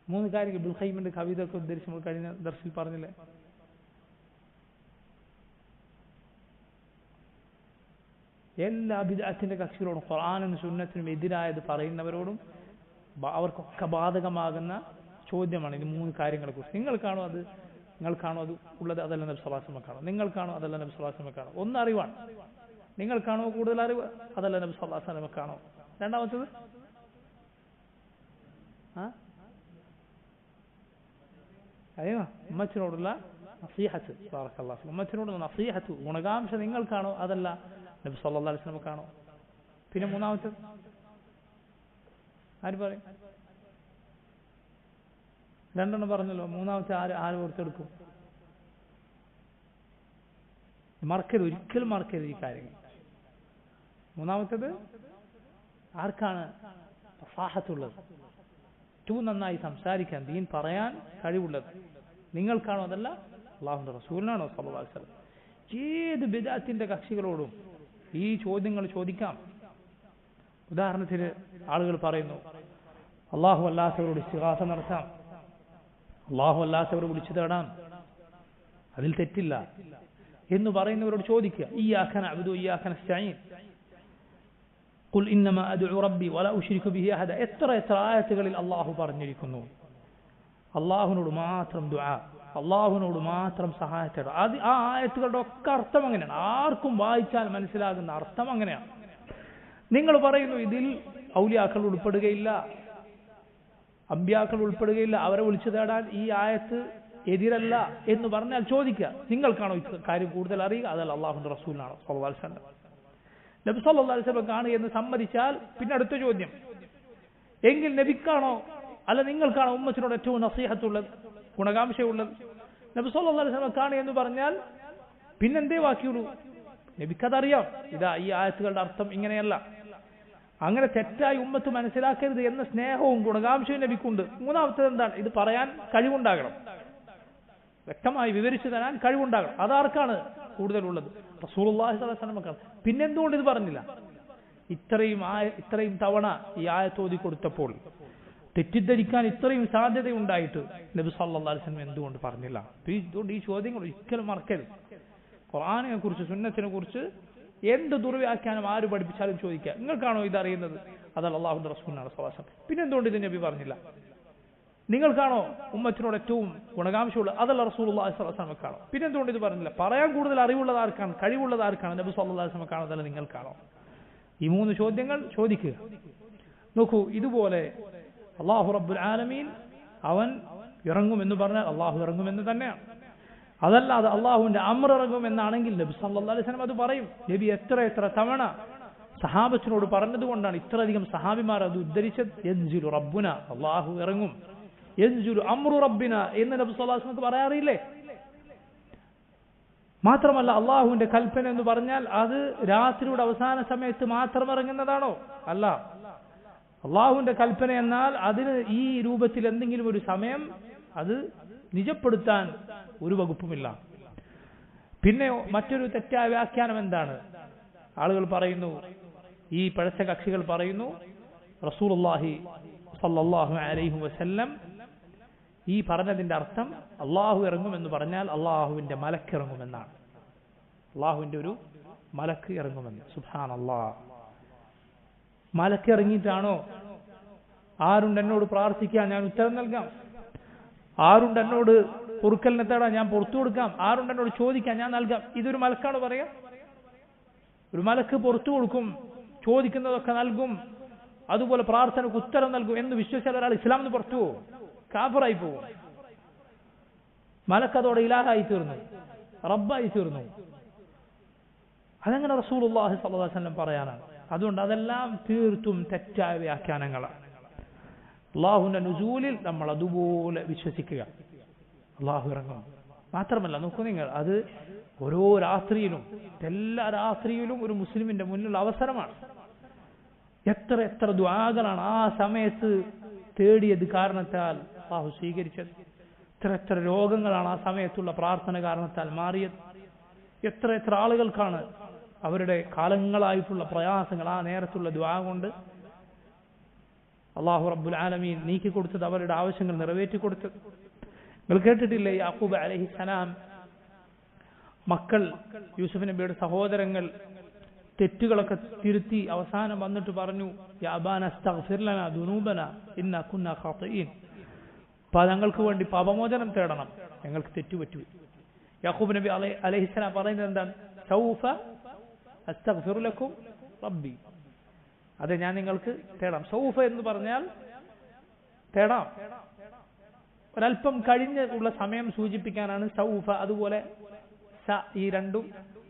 3 കാര്യങ്ങൾ ഇബ്നുൽ ഖയ്യിമിന്റെ കവിത ഒക്കെ ഉദ്ധരിച്ച് നമ്മൾ കഴിഞ്ഞ ദർസിൽ പറഞ്ഞില്ലേ? എല്ലാ ബിദ്അത്തിന്റെ കക്ഷികളോടും ഖുർആനിനും സുന്നത്തിനും എതിരായത് പറയുന്നവരോടും അവർക്കൊക്കെ ബാധകമാകുന്ന ചോദ്യമാണ് ഈ 3 കാര്യങ്ങളെ കുറിച്ച്. നിങ്ങൾക്കാണോ അത് ഉള്ളത്, അതല്ല നബി സ്വല്ലല്ലാഹു അലൈഹി വസല്ലമക്കാണോ? നിങ്ങൾക്കാണോ അതല്ല നബി സ്വല്ലല്ലാഹു അലൈഹി വസല്ലമക്കാണോ? ഒന്ന് അറിവാണ്. നിങ്ങൾക്കാണോ കൂടുതൽ അറിവ്, അതല്ല നബി സ്വല്ലല്ലാഹു അലൈഹി വസല്ലമക്കാണോ? രണ്ടാമത്തത് അയ്യോ, ഉമ്മത്തിനോടുള്ള നസീഹത്ത്. ബറകല്ലാഹു ഫീക്. ഉമ്മത്തിനോടുള്ള നസീഹത്ത്, ഗുണകാംക്ഷ നിങ്ങൾക്കാണോ അതല്ല നബി സല്ലല്ലാഹു അലൈഹി വസല്ലമക്കാണോ? പിന്നെ മൂന്നാമത്തത് ആര് പറയും? രണ്ടെണ്ണം പറഞ്ഞല്ലോ, മൂന്നാമത്തെ ആര് ഓർത്തെടുക്കും? മറക്കരുത്, ഒരിക്കലും മറക്കരുത് ഈ കാര്യങ്ങൾ. മൂന്നാമത്തേത്, ആർക്കാണ് ഫസാഹത്തുള്ളത്, ഏറ്റവും നന്നായി സംസാരിക്കാൻ, ദീൻ പറയാൻ കഴിവുള്ളത്? നിങ്ങൾക്കാണോ അതല്ല അല്ലാഹുവിന്റെ റസൂലിനാണോ സല്ലല്ലാഹു അലൈഹി വസല്ലം? ഏത് ബിദ്അത്തിന്റെ കക്ഷികളോടും ഈ ചോദ്യങ്ങൾ ചോദിക്കാം. ഉദാഹരണത്തിന് ആളുകൾ പറയുന്നു അല്ലാഹു അല്ലാത്തവരോട് ഇസ്തിഗാസ നടത്താം, അല്ലാഹു അല്ലാത്തവർ വിളിച്ചു തേടാം, അതിൽ തെറ്റില്ല എന്ന് പറയുന്നവരോട് ചോദിക്കുക, ഇയ്യാക നഅ്ബുദു വഇയ്യാക നസ്തഈൻ, ഖുൽ ഇന്നമാ അദ്ഉ റബ്ബി വലാ ഉശ്രികു ബിഹി അഹദ. എത്ര ആയത്തുകളിൽ അല്ലാഹു പറഞ്ഞിരിക്കുന്നു അല്ലാഹുവിനോട് മാത്രം ദുആ, അല്ലാഹുവിനോട് മാത്രം സഹായത്തോടെ. ആ ആയത്തുകളുടെ ഒക്കെ അർത്ഥം അങ്ങനെയാണ്, ആർക്കും വായിച്ചാൽ മനസ്സിലാകുന്ന അർത്ഥം അങ്ങനെയാണ്. നിങ്ങൾ പറയുന്നു ഇതിൽ ഔലിയാക്കൾ ഉൾപ്പെടുകയില്ല, അമ്പിയാക്കൾ ഉൾപ്പെടുകയില്ല, അവരെ വിളിച്ചു തേടാൻ ഈ ആയത്ത് എതിരല്ല എന്ന് പറഞ്ഞാൽ ചോദിക്കുക, നിങ്ങൾക്കാണോ ഈ കാര്യം കൂടുതൽ അറിയുക, അതല്ല അല്ലാഹുവിന്റെ റസൂലിനാണോ സല്ലല്ലാഹു അലൈഹി വസല്ലം? നബി സല്ലല്ലാഹു അലൈഹി വസല്ലം കാണുക എന്ന് സമ്മതിച്ചാൽ പിന്നെ അടുത്ത ചോദ്യം, എങ്കിൽ നബിക്കാണോ അല്ല നിങ്ങൾക്കാണോ ഉമ്മത്തിനോട് ഏറ്റവും നസീഹത്തുള്ളത്, ഗുണകാംക്ഷയുള്ളത്? നബി സല്ലല്ലാഹു അലൈഹി വസല്ലം കാണുക എന്ന് പറഞ്ഞാൽ പിന്നെന്തേ ബാക്കിയുള്ളൂ? നബിക്കതറിയാം ഇതാ ഈ ആയത്തുകളുടെ അർത്ഥം ഇങ്ങനെയല്ല. അങ്ങനെ തെറ്റായി ഉമ്മത്ത് മനസ്സിലാക്കരുത് എന്ന സ്നേഹവും ഗുണകാംക്ഷയും നബിക്കുണ്ട്. മൂന്നാമത്തേത് എന്താണ്? ഇത് പറയാൻ കഴിവുണ്ടാകണം, വ്യക്തമായി വിവരിച്ചു തരാൻ കഴിവുണ്ടാകണം. അതാർക്കാണ് കൂടുതലുള്ളത്? റസൂലുള്ളാഹി സ്വല്ലല്ലാഹു അലൈഹി വസല്ലം. പിന്നെന്തുകൊണ്ട് ഇത് പറഞ്ഞില്ല? ഇത്രയും തവണ ഈ ആയത്ത് ഓതി കൊടുത്തപ്പോൾ തെറ്റിദ്ധരിക്കാൻ ഇത്രയും സാധ്യതയുണ്ടായിട്ട് നബി സല്ലല്ലാഹു അലൈഹി വസല്ലം എന്തുകൊണ്ട് പറഞ്ഞില്ല? ഇതുകൊണ്ട് ഈ ചോദ്യങ്ങൾ ഒരിക്കലും മറക്കരുത്. ഖുർആനിനെ കുറിച്ച്, സുന്നത്തിനെ കുറിച്ച് എന്ത് ദുർവ്യാഖ്യാനം ആര് പഠിപ്പിച്ചാലും ചോദിക്കുക, നിങ്ങൾക്കാണോ ഇത് അറിയുന്നത്? അതല്ല അല്ലാഹുവിന്റെ റസൂലിനാണ് സല്ലല്ലാഹു അലൈഹി വസല്ലം. പിന്നെന്തുകൊണ്ട് ഇത് നബി പറഞ്ഞില്ല? നിങ്ങൾക്കാണോ ഉമ്മത്തിനോട് ഏറ്റവും ഗുണകാംക്ഷയുള്ളത്? അതല്ല റസൂലുള്ളാഹി സ്വല്ലല്ലാഹു അലൈഹി വസല്ലമക്കാണോ? പിന്നെന്തുകൊണ്ട് ഇത് പറഞ്ഞില്ല? പറയാൻ കൂടുതൽ അറിവുള്ളത് ആർക്കാണ്, കഴിവുള്ളത് ആർക്കാണ്? നബി സല്ലല്ലാഹു അലൈഹി വസല്ലമക്കാണോ അതല്ല നിങ്ങൾക്കാണോ? ഈ മൂന്ന് ചോദ്യങ്ങൾ ചോദിക്കുക. നോക്കൂ, ഇതുപോലെ അല്ലാഹു റബ്ബുൽ ആലമീൻ അവൻ ഇറങ്ങുമെന്ന് പറഞ്ഞാൽ അല്ലാഹു ഇറങ്ങുമെന്ന് തന്നെയാണ്. അതല്ലാതെ അള്ളാഹുവിന്റെ അമ്ർ ഇറങ്ങും എന്നാണെങ്കിൽ നബി സല്ലല്ലാഹു അലൈഹി വസല്ലം അത് പറയും. നബി എത്ര തവണ സഹാബത്തിനോട് പറഞ്ഞതുകൊണ്ടാണ് ഇത്രയധികം സഹാബിമാർ അത് ഉദ്ധരിച്ചത്. യൻസിലു റബ്ബുന, അള്ളാഹു ഇറങ്ങും, യൻസിലു അമ്രു റബ്ബിന എന്ന് നബി സല്ലല്ലാഹു അലൈഹി വസല്ലം പറയാറില്ലേ? മാത്രമല്ല അള്ളാഹുവിന്റെ കൽപ്പന എന്ന് പറഞ്ഞാൽ അത് രാത്രിയുടെ അവസാന സമയത്ത് മാത്രം ഇറങ്ങുന്നതാണോ? അല്ല. അള്ളാഹുവിന്റെ കൽപ്പന എന്നാൽ അതിന് ഈ രൂപത്തിൽ എന്തെങ്കിലും ഒരു സമയം അത് നിജപ്പെടുത്താൻ ഒരു വകുപ്പുമില്ല. പിന്നെ മറ്റൊരു തെറ്റായ വ്യാഖ്യാനം എന്താണ്? ആളുകൾ പറയുന്നു, ഈ പഴച്ച കക്ഷികൾ പറയുന്നു, റസൂലുള്ളാഹി സ്വല്ലല്ലാഹു അലൈഹി വസല്ലം ഈ പറഞ്ഞതിന്റെ അർത്ഥം അള്ളാഹു ഇറങ്ങുമെന്ന് പറഞ്ഞാൽ അള്ളാഹുവിന്റെ മലക്ക് ഇറങ്ങുമെന്നാണ്. അള്ളാഹുവിന്റെ ഒരു മലക്ക് ഇറങ്ങുമെന്ന്. സുബ്ഹാനല്ലാഹ്. മലക്ക് ഇറങ്ങിയിട്ടാണോ? ആരുണ്ട് എന്നോട് പ്രാർത്ഥിക്കാൻ ഞാൻ ഉത്തരം നൽകാം, ആരുണ്ട് എന്നോട് പൊറുക്കലിനെ തേടാൻ ഞാൻ പുറത്തു കൊടുക്കാം, ആരുണ്ട് എന്നോട് ചോദിക്കാൻ ഞാൻ നൽകാം. ഇതൊരു മലക്കാണ് പറയാ? ഒരു മലക്ക് പുറത്തു കൊടുക്കും, ചോദിക്കുന്നതൊക്കെ നൽകും, അതുപോലെ പ്രാർത്ഥനക്ക് ഉത്തരം നൽകും എന്ന് വിശ്വസിച്ചാൽ ഒരാൾ ഇസ്ലാമിൽ നിന്ന് പുറത്തു പോകും, കാഫിറായി പോകും. മലക്ക് അതോടെ ഇലാഹായി തീർന്നു, റബ്ബായി തീർന്നു. അതെങ്ങനെ റസൂലുള്ളാഹി സ്വല്ലല്ലാഹു അലൈഹി വസല്ലം പറയാനാണ്? അതുകൊണ്ട് അതെല്ലാം തീർത്തും തെറ്റായ വ്യാഖ്യാനങ്ങളാണ്. അള്ളാഹുവിന്റെ നുസൂലിൽ നമ്മൾ അതുപോലെ വിശ്വസിക്കുക, അള്ളാഹു ഇറങ്ങും. മാത്രമല്ല, നോക്കൂ നിങ്ങൾ, അത് ഓരോ രാത്രിയിലും, എല്ലാ രാത്രിയിലും ഒരു മുസ്ലിമിന്റെ മുന്നിലുള്ള അവസരമാണ്. എത്ര ദുആകളാണ് ആ സമയത്ത് തേടിയത് കാരണത്താൽ അള്ളാഹു സ്വീകരിച്ചത്. എത്ര രോഗങ്ങളാണ് ആ സമയത്തുള്ള പ്രാർത്ഥന കാരണത്താൽ മാറിയത്. എത്ര ആളുകൾക്കാണ് അവരുടെ കാലങ്ങളായിട്ടുള്ള പ്രയാസങ്ങൾ ആ നേരത്തുള്ള ദുആ കൊണ്ട് അല്ലാഹു റബ്ബുൽ ആലമീൻ നീക്കി കൊടുത്തത്, അവരുടെ ആവശ്യങ്ങൾ നിറവേറ്റി കൊടുത്തത്. നിങ്ങൾ കേട്ടിട്ടില്ലേ, യാക്കൂബ് അലൈഹിസ്സലാം മക്കൾ, യൂസുഫ് നബിയുടെ സഹോദരങ്ങൾ തെറ്റുകളൊക്കെ തിരുത്തി അവസാനം വന്നിട്ട് പറഞ്ഞു, യാ അബാന അസ്തഗ്ഫിർ ലനാ ദുനൂബനാ ഇന്നാ കുന്നാ ഖാതിഈൻ. ഞങ്ങൾക്ക് വേണ്ടി പാപമോചനം തേടണം, ഞങ്ങൾക്ക് തെറ്റുപറ്റു. യാക്കൂബ് നബി അലൈഹിസ്സലാം പറയുന്നത് എന്താണ്? സൗഫ അസ്തഗ്ഫിറു ലക്കും റബ്ബി. അതെ, ഞാൻ നിങ്ങൾക്ക് തേടാം. സൗഫ എന്ന് പറഞ്ഞാൽ തേടാം, ഒരല്പം കഴിഞ്ഞുള്ള സമയം സൂചിപ്പിക്കാനാണ് സൗഫ. അതുപോലെ സ, ഈ രണ്ടും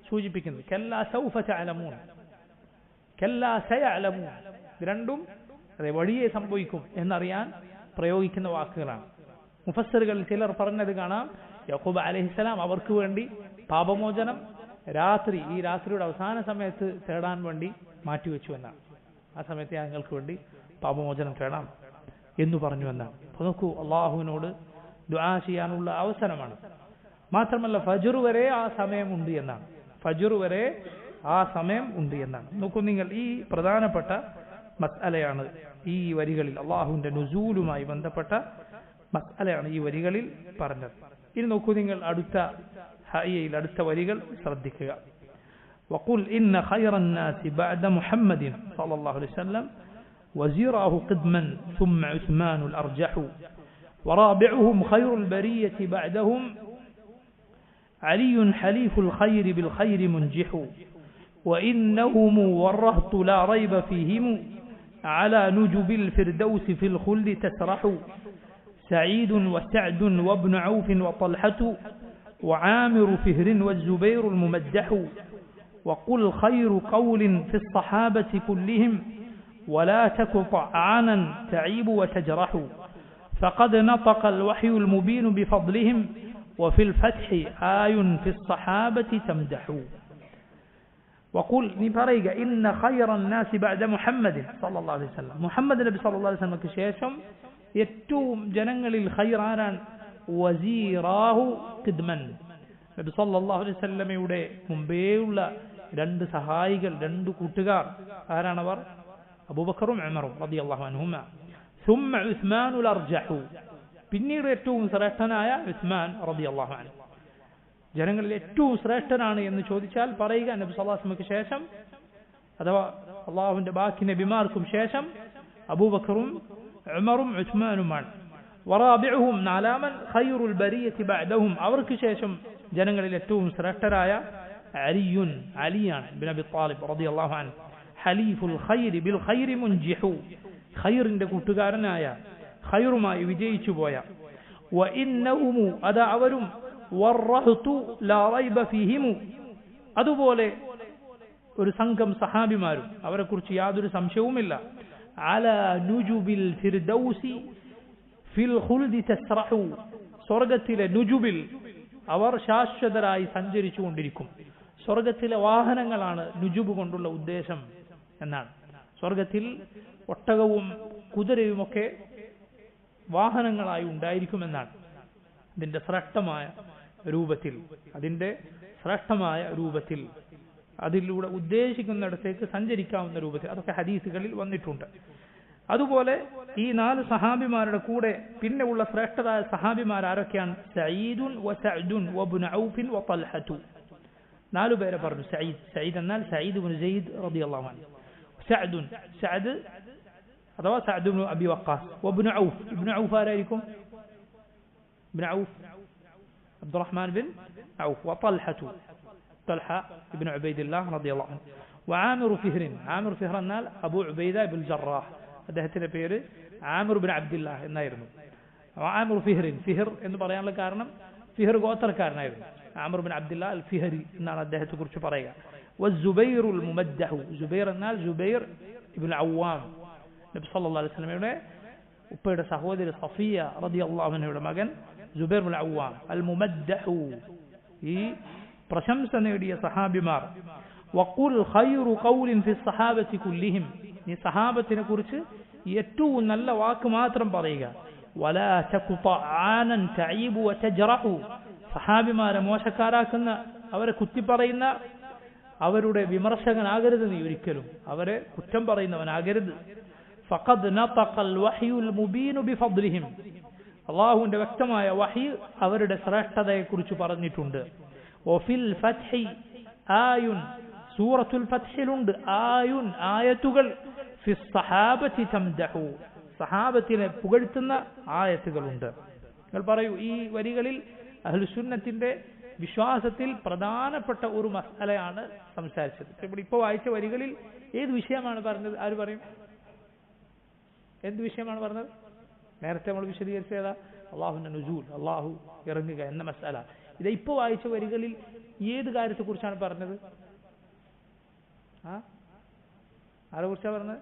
സൂചിപ്പിക്കുന്നത്. കല്ലാ സൗഫ തഅലമൂൻ, കല്ലാ സയഅലമൂൻ. രണ്ടും അതെ വഴിയെ സംഭവിക്കും എന്നറിയാൻ പ്രയോഗിക്കുന്ന വാക്കുകളാണ്. മുഫസ്സിറുകളിൽ ചിലർ പറഞ്ഞത് കാണാം, യാക്കൂബ് അലൈഹിസ്സലാം അവർക്ക് വേണ്ടി പാപമോചനം രാത്രി, ഈ രാത്രിയുടെ അവസാന സമയത്ത് തേടാൻ വേണ്ടി മാറ്റിവെച്ചു എന്നാണ്. ആ സമയത്ത് ഞങ്ങൾക്ക് വേണ്ടി പാപമോചനം തേടാം എന്ന് പറഞ്ഞു എന്നാണ്. അപ്പോൾ നോക്കൂ, അള്ളാഹുവിനോട് ദുആ ചെയ്യാനുള്ള അവസരമാണ്. മാത്രമല്ല ഫജ്ർ വരെ ആ സമയമുണ്ട് എന്നാണ്. ഫജ്ർ വരെ ആ സമയം ഉണ്ട് എന്നാണ്. നോക്കൂ നിങ്ങൾ, ഈ പ്രധാനപ്പെട്ട മസ്അലയാണ് ഈ വരികളിൽ, അള്ളാഹുവിന്റെ നുസൂലുമായി ബന്ധപ്പെട്ട മസ്അലയാണ് ഈ വരികളിൽ പറഞ്ഞത്. ഇനി നോക്കൂ നിങ്ങൾ, അടുത്ത ഹയ്യയിൽ അടുത്ത വരികൾ ശ്രദ്ധിക്കുക. وقل إن خير الناس بعد محمد صلى الله عليه وسلم وزيراه قدما ثم عثمان الأرجح ورابعهم خير البرية بعدهم علي حليف الخير بالخير منجح وإنهم والرهط لا ريب فيهم على نجب الفردوس في الخلد تسرح سعيد وسعد وابن عوف وطلحة وعامر فهر والزبير الممدح وقل خير قول في الصحابة كلهم ولا تك طعانا تعيب وتجرح فقد نطق الوحي المبين بفضلهم وفي الفتح آي في الصحابة تمدح وقل نبريق إن خير الناس بعد محمد صلى الله عليه وسلم محمد النبي صلى الله عليه وسلم كشيشم يتوم جننغل الخيران وزيراه قدما നബി സല്ലല്ലാഹു അലൈഹി വസല്ലമയുടെ മുമ്പേയുള്ള രണ്ട് സഹായികൾ, രണ്ട് കൂട്ടുകാർ ആരാണവർ? അബൂബക്കറും ഉമറും റളിയല്ലാഹു അൻഹുമ. ثم عثمان الأرجح, പിന്നീട് ഏറ്റവും ശ്രേഷ്ഠനായ ഉസ്മാൻ റളിയല്ലാഹു അൻഹു. ജനങ്ങളിൽ ഏറ്റവും ശ്രേഷ്ഠനാണ് എന്ന് ചോദിച്ചാൽ പറയുക നബി സല്ലല്ലാഹു അലൈഹി വസല്ലമയ്ക്ക് ശേഷം, അഥവാ അള്ളാഹുവിന്റെ ബാക്കി നബിമാർക്കും ശേഷം അബൂബക്കറും ഉമറും ഉസ്മാനുമാണ്. വറാബിഉഹും, നാലാമൻ ഖൈറുൽ ബരിയത്തി ബഅദഹും, അവർക്ക് ശേഷം ജനങ്ങളിൽ ഏറ്റവും ശ്രേഷ്ഠരായ അലിയുൻ, അലിയാണ് ഇബ്നു അബി ത്വാലിബ് റളിയല്ലാഹു അൻഹു. ഹലീഫുൽ ഖൈരി ബിൽ ഖൈരി മുൻജിഹു, ഖൈറിന്റെ കൂട്ടുകാരനായ, ഖൈറുമായി വിജയിച്ചു പോയ. വഇന്നഹും, അതാ അവരും, വറഹ്തു ലാ റൈബ ഫീഹിം, അതുപോലെ ഒരു സംഘം സഹാബിമാരും, അവരെക്കുറിച്ച് യാതൊരു സംശയവുമില്ല. അലാ നുജുബിൽ ഫിർദൗസി ഫിൽ ഖുൽദി തസ്റഹു, സ്വർഗ്ഗത്തിലെ നുജുബിൽ അവർ ശാശ്വതരായി സഞ്ചരിച്ചു കൊണ്ടിരിക്കും. സ്വർഗത്തിലെ വാഹനങ്ങളാണ് നുജുബ് കൊണ്ടുള്ള ഉദ്ദേശം എന്നാണ്. സ്വർഗത്തിൽ ഒട്ടകവും കുതിരയുമൊക്കെ വാഹനങ്ങളായി ഉണ്ടായിരിക്കുമെന്നാണ്. ഇതിന്റെ ശ്രേഷ്ഠമായ രൂപത്തിൽ അതിലൂടെ ഉദ്ദേശിക്കുന്നിടത്തേക്ക് സഞ്ചരിക്കാവുന്ന രൂപത്തിൽ, അതൊക്കെ ഹദീസുകളിൽ വന്നിട്ടുണ്ട്. അതുപോലെ ഈ 4 സഹാബിമാരുടെ കൂടെ പിന്നെ ഉള്ള ശ്രേഷ്ഠരായ സഹാബിമാർ ആരൊക്കെയാണ്? സഈദുൻ വസഅദുൻ വബ്നു ഔഫിൻ വതൽഹതു. 4 പേരെ പറഞ്ഞു. സഈദ് എന്നാൽ സഈദ് ഇബ്നു സയ്യിദ് റളിയല്ലാഹു അൻഹു. സഅദുൻ, സഅദ് അഥവാ സഅദ് ഇബ്നു അബി വഖാസ്. വബ്നു ഔഫ്, ഇബ്നു ഔഫ് ആരായിരിക്കും? ഇബ്നു ഔഫ് അബ്ദുറഹ്മാൻ ബിൻ ഔഫ്. വതൽഹതു, തൽഹ ഇബ്നു ഉബൈദില്ലാഹ് റളിയല്ലാഹു അൻഹു. വആമിർ ഫിഹ്റിൻ, ആമിർ ഫിഹ്ർ എന്നാൽ അബൂ ഉബൈദ ഇബ്നുൽ ജറാഹ്, അദ്ദേഹത്തിന്റെ പേര് ആമിർ ബിൻ അബ്ദുല്ലാഹ് എന്നായിരുന്നു. ആമിർ ഫിഹ്റിൻ, ഫിഹർ എന്ന് പറയാനുള്ള കാരണം ഫിഹർ ഗോത്രക്കാരനായിരുന്നു. ആമിർ ബിൻ അബ്ദുല്ലാഹ് അൽ ഫിഹരി എന്നാണ് അദ്ദേഹത്തെ കുറിച്ച് പറയുക. വസുബൈറുൽ മുമദ്ദഹു, സുബൈർ എന്നാൽ സുബൈർ ഇബ്നുൽ അവ്വാം, നബി സല്ലല്ലാഹു അലൈഹി വസല്ലമയുടെ ഉപ്പയുടെ സഹോദരി സഫിയ റളിയല്ലാഹു അൻഹയുടെ മകൻ സുബൈർ ഇബ്നുൽ അവ്വാം. അൽ മുമദ്ദഹു, ഈ പ്രശംസ നേടിയ സഹാബിമാർ. വഖുൽ ഖൈറു ഖൗലിൻ ഫി സ്വഹാബത്തി കുല്ലിഹിം, ഈ സഹാബത്തിനെ കുറിച്ച് ഏറ്റവും നല്ല വാക്ക് മാത്രം പറയുക. വലാ തകു തആനൻ തഈബു വതജ്റഹു, സഹാബിമാരെ മോശക്കാരാക്കുന്ന, അവരെ കുത്തിപ്പറയുന്ന, അവരുടെ വിമർശകനാകരുത് നീ ഒരിക്കലും, അവരെ കുറ്റം പറയുന്നവനാകരുത്. ഫഖദ് നതഖൽ വഹ്യുൽ മുബീനു ബിഫദ്ലിഹിം, അല്ലാഹുവിന്റെ വ്യക്തമായ വഹി അവരുടെ ശ്രേഷ്ഠതയെക്കുറിച്ച് പറഞ്ഞിട്ടുണ്ട്. വഫിൽ ഫത്ഹി ആയുൻ, സൂറത്തുൽ ഫത്ഹിലുണ്ട് ആയുൻ, ആയത്തുകൾ. ഫി സ്വഹാബത്തി തംദഹു, സഹാബത്തിനെ പുകഴ്ത്തുന്ന ആയത്തുകളുണ്ട്. നിങ്ങൾ പറയൂ, ഈ വരികളിൽ അഹ്ലുസുന്നത്തിന്റെ വിശ്വാസത്തിൽ പ്രധാനപ്പെട്ട ഒരു മസലയാണ് സംസാരിച്ചത്. ഇപ്പോൾ വായിച്ച വരികളിൽ ഏത് വിഷയമാണ് പറഞ്ഞത്? ആര് പറയും? എന്ത് വിഷയമാണ് പറഞ്ഞത്? നേരത്തെ നമ്മൾ വിശദീകരിച്ചതാ, അള്ളാഹുവിന്റെ നുസൂൽ, അള്ളാഹു ഇറങ്ങുക എന്ന മസല. ഇത് ഇപ്പോൾ വായിച്ച വരികളിൽ ഏത് കാര്യത്തെ കുറിച്ചാണ് പറഞ്ഞത്? ആരെ കുറിച്ചാണ് പറഞ്ഞത്?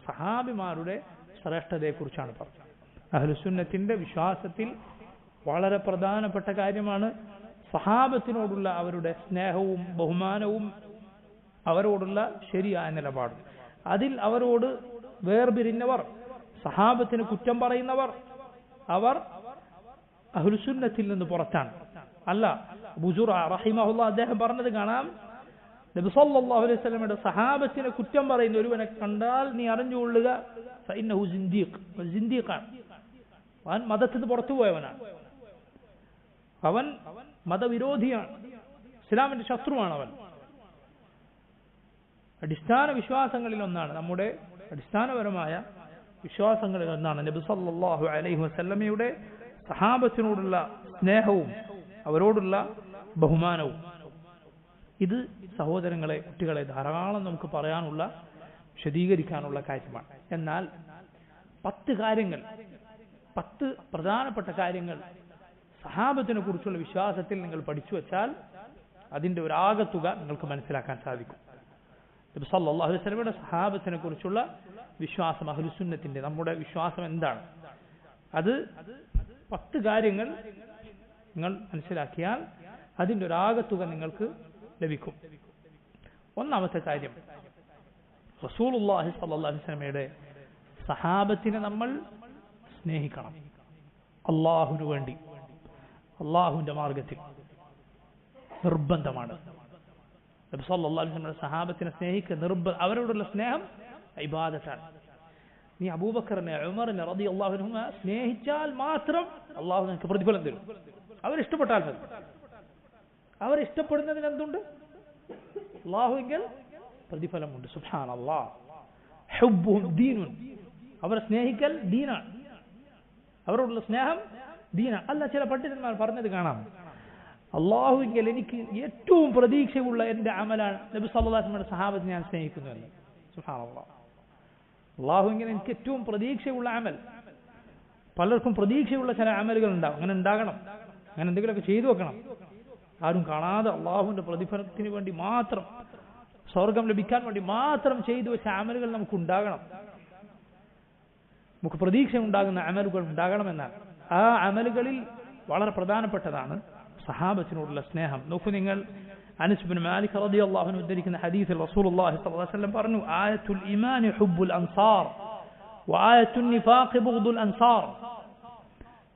സഹാബിമാരുടെ ശ്രേഷ്ഠതയെ കുറിച്ചാണ് പറഞ്ഞത്. അഹ്ലുസുന്നത്തിന്റെ വിശ്വാസത്തിൽ വളരെ പ്രധാനപ്പെട്ട കാര്യമാണ് സഹാബത്തിനോടുള്ള അവരുടെ സ്നേഹവും ബഹുമാനവും അവരോടുള്ള ശരിയായ നിലപാടും. അതിൽ അവരോട് വേർപിരിഞ്ഞവർ, സഹാബത്തിന് കുറ്റം പറയുന്നവർ, അവർ അഹ്ലുസുന്നത്തിൽ നിന്ന് പുറത്താണ്. അല്ല, അബൂ ജുറഅ റഹിമഹുല്ലാഹ് അദ്ദേഹം പറഞ്ഞത് കാണാം, നബി സല്ലല്ലാഹു അലൈഹി വസല്ലമയുടെ സഹാബത്തിനെ കുറ്റം പറയുന്ന ഒരുവനെ കണ്ടാൽ നീ അറിഞ്ഞുകൊള്ളുക, ഫഇന്നഹു സിന്ദീഖാണ്, അവൻ മതത്തിൽ നിന്ന് പുറത്തു പോയവനാണ്, അവൻ മതവിരോധിയാണ്, ഇസ്ലാമിന്റെ ശത്രുവാണ് അവൻ. അടിസ്ഥാന വിശ്വാസങ്ങളിൽ ഒന്നാണ്, നമ്മുടെ അടിസ്ഥാനപരമായ വിശ്വാസങ്ങളിൽ ഒന്നാണ് നബി സല്ലല്ലാഹു അലൈഹി വസല്ലമയുടെ സഹാബത്തിനോടുള്ള സ്നേഹവും അവരോടുള്ള ബഹുമാനവും. ഇത് സഹോദരങ്ങളെ, കുട്ടികളെ, ധാരാളം നമുക്ക് പറയാനുള്ള, വിശദീകരിക്കാനുള്ള കാര്യമാണ്. എന്നാൽ 10 കാര്യങ്ങൾ, 10 പ്രധാനപ്പെട്ട കാര്യങ്ങൾ സഹാബത്തിനെ കുറിച്ചുള്ള വിശ്വാസത്തിൽ നിങ്ങൾ പഠിച്ചു വെച്ചാൽ അതിന്റെ ഒരു ആകത്തുക നിങ്ങൾക്ക് മനസ്സിലാക്കാൻ സാധിക്കും. നബി സല്ലല്ലാഹു അലൈഹി വസല്ലമയുടെ സഹാബത്തിനെ കുറിച്ചുള്ള വിശ്വാസം, അഹ്ലുസുന്നത്തിന്റെ നമ്മുടെ വിശ്വാസം എന്താണ്, അത് 10 കാര്യങ്ങൾ നിങ്ങൾ മനസ്സിലാക്കിയാൽ അതിന്റെ ഒരു ആകത്തുക നിങ്ങൾക്ക് ലഭിക്കും. ഒന്നാമത്തെ കാര്യം, റസൂലുള്ളാഹി സ്വല്ലല്ലാഹു അലൈഹി വസല്ലമയുടെ സഹാബത്തിനെ നമ്മൾ സ്നേഹിക്കണം. അല്ലാഹുവിനു വേണ്ടി, അല്ലാഹുവിന്റെ മാർഗത്തിൽ നിർബന്ധമാണ്. നബി സല്ലല്ലാഹു അലൈഹി വസല്ലമയുടെ സഹാബത്തിനെ സ്നേഹിക്കുക, അവരോടുള്ള സ്നേഹം ഇബാദത്താണ്. നീ അബൂബക്കറിനെ, ഉമറിനെ റളിയല്ലാഹു അൻഹുമ സ്നേഹിച്ചാൽ മാത്രം അല്ലാഹു നിനക്ക് പ്രതിഫലം തരും. അവരിഷ്ടപ്പെട്ടാൽ മതി. അവരിഷ്ടപ്പെടുന്നതിന് എന്തുണ്ട്? അല്ലാഹുവിൽ പ്രതിഫലമുണ്ട്. സുബ്ഹാനല്ലാഹ്. ഹുബ്ബുഹും ദീനുൻ, അവരെ സ്നേഹിക്കൽ ദീനാണ്, അവരോടുള്ള സ്നേഹം ദീനാണ്. അല്ല, ചില പണ്ഡിതന്മാർ പറഞ്ഞത് കാണാം, അല്ലാഹുവിൽ എനിക്ക് ഏറ്റവും പ്രതീക്ഷയുള്ള എന്റെ അമലാണ് നബി സല്ലല്ലാഹു അലൈഹി വസല്ലമയുടെ സഹാബത്തിനെ ഞാൻ സ്നേഹിക്കുന്നു എന്ന്. സുബ്ഹാനല്ലാഹ്. അല്ലാഹുവിൽ എനിക്ക് ഏറ്റവും പ്രതീക്ഷയുള്ള അമൽ. പലർക്കും പ്രതീക്ഷയുള്ള ചില അമലുകൾ ഉണ്ടാവും. അങ്ങനെ ഉണ്ടാകണം, അങ്ങനെ എന്തെങ്കിലുമൊക്കെ ചെയ്തു വെക്കണം. ആരും കാണാതെ അള്ളാഹുവിന്റെ പ്രതിഫലത്തിന് വേണ്ടി മാത്രം, സ്വർഗം ലഭിക്കാൻ വേണ്ടി മാത്രം ചെയ്തു വെച്ച അമലുകൾ നമുക്ക് ഉണ്ടാകണം. നമുക്ക് പ്രതീക്ഷ ഉണ്ടാകുന്ന അമലുകൾ ഉണ്ടാകണമെന്നാൽ ആ അമലുകളിൽ വളരെ പ്രധാനപ്പെട്ടതാണ് സഹാബത്തിനോടുള്ള സ്നേഹം. നോക്കൂ നിങ്ങൾ, അനസ് ഇബ്നു മാലിക് റളിയല്ലാഹു അൻഹു ഉദ്ധരിക്കുന്ന ഹദീസിൽ റസൂലുള്ളാഹി സ്വല്ലല്ലാഹു അലൈഹി വസല്ലം പറഞ്ഞു, ആയത്തുൽ ഈമാനി ഹുബ്ബുൽ അൻസാർ വആയത്തുൻ നിഫാഖി ബുഗ്ദുൽ അൻസാർ.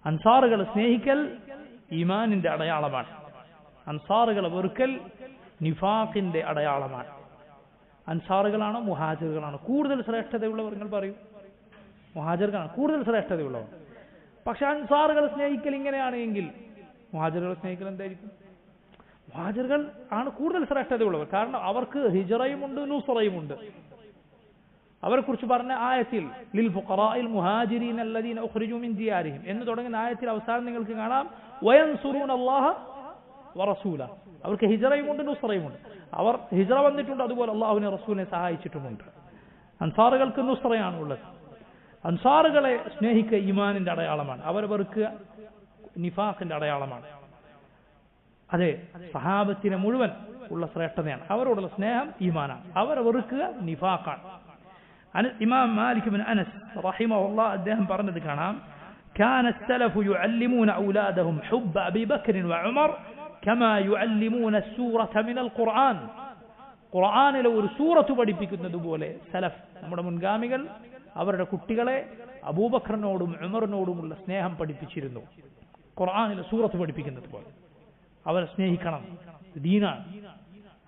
അൻസാറുകളെ സ്നേഹിക്കൽ ഈമാനിന്റെ അടയാളമാണ്, അൻസാറുകളെ വെറുക്കൽ നിഫാഖിന്റെ അടയാളമാണ്. അൻസാറുകളാണോ മുഹാജിറുകളാണോ കൂടുതൽ ശ്രേഷ്ഠതയുള്ളവർ? നിങ്ങൾ പറയൂ. മുഹാജിറുകളാണ് കൂടുതൽ ശ്രേഷ്ഠതയുള്ളവർ. പക്ഷെ അൻസാറുകളെ സ്നേഹിക്കൽ ഇങ്ങനെയാണ് എങ്കിൽ മുഹാജിറുകളെ സ്നേഹിക്കൽ എന്തായിരിക്കും? മുഹാജിറുകൾ ആണ് കൂടുതൽ ശ്രേഷ്ഠതയുള്ളവർ. കാരണം അവർക്ക് ഹിജ്റയുമുണ്ട്, നുസ്റയുമുണ്ട്. അവരെ കുറിച്ച് പറഞ്ഞ ആയത്തിൽ ലിൽ ഫുഖറാഇൽ മുഹാജിരീന അല്ലദീന ഉഖ്രിജൂ മിൻ ദിയാരിഹിം എന്ന് തുടങ്ങുന്ന ആയത്തിൽ അവസാനം നിങ്ങൾക്ക് കാണാം വയൻസുറൂന അല്ലാഹ വറസൂല. അവർക്ക് ഹിജ്റയുമുണ്ട്, നുസ്റയുമുണ്ട്. അവർ ഹിജ്റ വന്നിട്ടുണ്ട്, അതുപോലെ അല്ലാഹുവിനെ റസൂലിനെ സഹായിച്ചിട്ടുമുണ്ട്. അൻസാറുകൾക്ക് നുസ്റയാണുള്ളത്. അൻസാറുകളെ സ്നേഹിക്കുക ഈമാനിന്റെ അടയാളമാണ്, അവരെ വെറുക്കുക നിഫാഖിന്റെ അടയാളമാണ്. അതെ, സഹാബത്തിനെ മുഴുവൻ ഉള്ള ശ്രേഷ്ഠതയാണ്. അവരോടുള്ള സ്നേഹം ഈമാനാണ്, അവരെ വെറുക്കുക നിഫാഖാണ്. ഇമാം മാലിക് ഇബ്നു അനസ് റഹിമഹുല്ലാഹ് അദ്ദേഹം പറഞ്ഞത് കാണാം, كان السلف يعلمون أولادهم حب أبي بكر وعمر كما يعلمون السورة من القرآن. ഖുർആനിലെ ഒരു സൂറത്ത് പഠിപ്പിക്കുന്നത് പോലെ സലഫ്, നമ്മുടെ മുൻഗാമികൾ അവരുടെ കുട്ടികളെ അബൂബക്കറിനോടും ഉമറിനോടുമുള്ള സ്നേഹം പഠിപ്പിച്ചിരുന്നു. ഖുർആനിലെ സൂറത്ത് പഠിപ്പിക്കുന്നത് പോലെ അവരെ സ്നേഹിക്കണം, ദീനാണ്.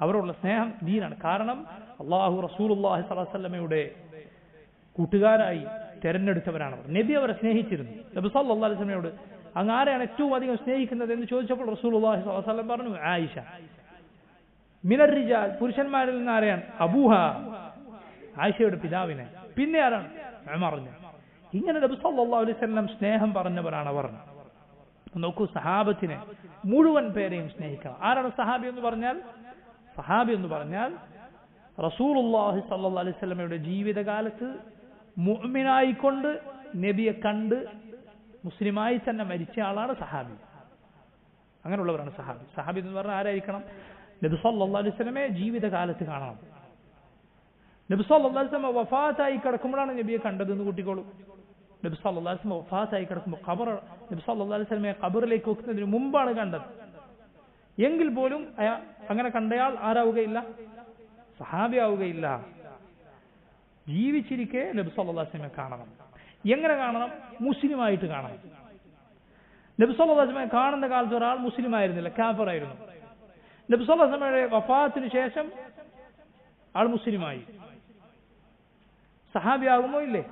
അവരോടുള്ള സ്നേഹം ദീനാണ്. കാരണം അല്ലാഹു റസൂലുള്ളാഹി സ്വല്ലല്ലാഹു അലൈഹി വസല്ലമയുടെ കൂട്ടുകാരായി തെരഞ്ഞെടുത്തവരാണ് അവർ. നബി അവരെ സ്നേഹിച്ചിരുന്നു. നബി സല്ലല്ലാഹു അലൈഹി വസല്ലമയോട് അങ്ങ് ആരെയാണ് ഏറ്റവും അധികം സ്നേഹിക്കുന്നത് എന്ന് ചോദിച്ചപ്പോൾ റസൂലുള്ളാഹി സ്വല്ലല്ലാഹു അലൈഹി വസല്ലം പറഞ്ഞു, ആയിഷ. മിനർ റിജാൽ, പുരുഷന്മാരിൽ നിന്ന് ആരെയാണ്? അബൂഹ, ആയിഷയുടെ പിതാവിനെ. പിന്നെ ആരാണ്? ഉമറിനെ. ഇങ്ങനെ നബി സല്ലല്ലാഹു അലൈഹി വസല്ലം സ്നേഹം പറഞ്ഞവരാണ് അവർ. നോക്കൂ, സഹാബത്തിനെ മുഴുവൻ പേരെയും സ്നേഹിക്കണം. ആരാണ് സഹാബി എന്ന് പറഞ്ഞാൽ? സഹാബി എന്ന് പറഞ്ഞാൽ റസൂലുള്ളാഹി സ്വല്ലല്ലാഹു അലൈഹി വസല്ലമയുടെ ജീവിതകാലത്ത് മുഅ്മിനായിക്കൊണ്ട് നബിയെ കണ്ട് മുസ്ലിമായി തന്നെ മരിച്ച ആളാണ് സഹാബി. അങ്ങനെയുള്ളവരാണ് സഹാബി. സഹാബി എന്ന് പറഞ്ഞാൽ ആരായിരിക്കണം? നബി സല്ലല്ലാഹു അലൈഹി വസല്ലമയെ ജീവിതകാലത്ത് കാണണം. നബി സല്ലല്ലാഹു അലൈഹി വസല്ലം വഫാത്തായി കിടക്കുമ്പോഴാണ് നബിയെ കണ്ടതെന്ന് കൂട്ടിക്കോളൂ. നബി സല്ലല്ലാഹു അലൈഹി വസല്ലം വഫാത്തായി കിടക്കുമ്പോൾ നബി സല്ലല്ലാഹു അലൈഹി വസല്ലമയെ ഖബറിലേക്ക് വെക്കുന്നതിന് മുമ്പാണ് കണ്ടത്. എങ്കിൽ പോലും അങ്ങനെ കണ്ടയാൾ ആരാവുകയില്ല? സഹാബിയാവുകയില്ല. ജീവിച്ചിരിക്കെ നബി സല്ലല്ലാഹു അലൈഹി വസല്ലമയെ കാണണം. എങ്ങനെ കാണണം? മുസ്ലിമായിട്ട് കാണണം. നബി സല്ലല്ലാഹു അലൈഹി വസല്ലമയെ കാണുന്ന കാലത്ത് ഒരാൾ മുസ്ലിം ആയിരുന്നില്ല, കാഫിറായിരുന്നു. നബി സല്ലല്ലാഹു അലൈഹി വസല്ലമയുടെ വഫാത്തിന് ശേഷം ആൾ മുസ്ലിമായി. സഹാബിയാകുമോ? ഇല്ലേ?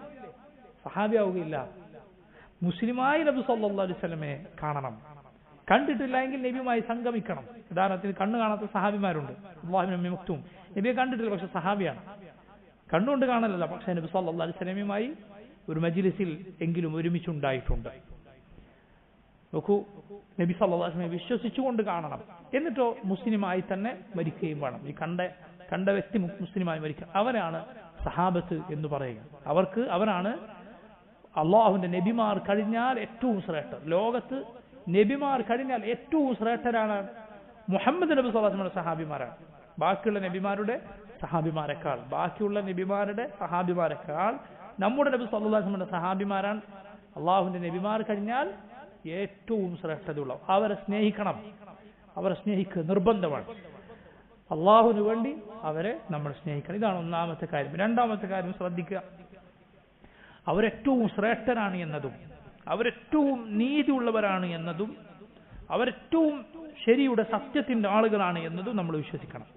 സഹാബിയാവുകയില്ല. മുസ്ലിമായി നബി സല്ലല്ലാഹു അലൈഹി വസല്ലമയെ കാണണം. കണ്ടിട്ടില്ല എങ്കിൽ നബിയുമായി സംഗമിക്കണം. ഉദാഹരണത്തിന് കണ്ണു കാണാത്ത സഹാബിമാരുണ്ട്. അല്ലാഹു ഇബ്നു മക്തൂം നബിയെ കണ്ടിട്ടില്ല, പക്ഷെ സഹാബിയാണ്. കണ്ണുകൊണ്ട് കാണലല്ല, പക്ഷെ നബി സല്ലല്ലാഹു അലൈഹി വസല്ലമയുമായി ഒരു മജ്ലിസിൽ എങ്കിലും ഒരുമിച്ചുണ്ടായിട്ടുണ്ട്. നോക്കൂ, നബി സല്ലല്ലാഹു അലൈഹി വസല്ലമയെ വിശ്വസിച്ചുകൊണ്ട് കാണണം. എന്നിട്ടോ മുസ്ലിമായി തന്നെ മരിക്കുകയും വേണം. ഈ കണ്ട വ്യക്തി മുസ്ലിമായി മരിക്കുക, അവരാണ് സഹാബത്ത് എന്ന് പറയുക. അവരാണ് അള്ളാഹുവിന്റെ നബിമാർ കഴിഞ്ഞാൽ ഏറ്റവും ശ്രേഷ്ഠർ. ലോകത്ത് നബിമാർ കഴിഞ്ഞാൽ ഏറ്റവും ശ്രേഷ്ഠരാണ് മുഹമ്മദ് നബി സല്ലല്ലാഹു അലൈഹി വസല്ലമയുടെ സഹാബിമാരാണ്. ബാക്കിയുള്ള നബിമാരുടെ സഹാബിമാരെക്കാൾ നമ്മുടെ നബി സല്ലല്ലാഹു അലൈഹി വസല്ലമയുടെ സഹാബിമാരാണ് അള്ളാഹുവിന്റെ നബിമാർ കഴിഞ്ഞാൽ ഏറ്റവും ശ്രേഷ്ഠതയുള്ളവർ. അവരെ സ്നേഹിക്കണം, അവരെ സ്നേഹിക്കുക നിർബന്ധമാണ്. അള്ളാഹുവിന് വേണ്ടി അവരെ നമ്മൾ സ്നേഹിക്കണം. ഇതാണ് ഒന്നാമത്തെ കാര്യം. രണ്ടാമത്തെ കാര്യം ശ്രദ്ധിക്കുക, അവരേറ്റവും ശ്രേഷ്ഠരാണ് എന്നതും അവരേറ്റവും നീതിയുള്ളവരാണ് എന്നതും അവരേറ്റവും ശരിയുടെ സത്യത്തിന്റെ ആളുകളാണ് എന്നതും നമ്മൾ വിശ്വസിക്കണം.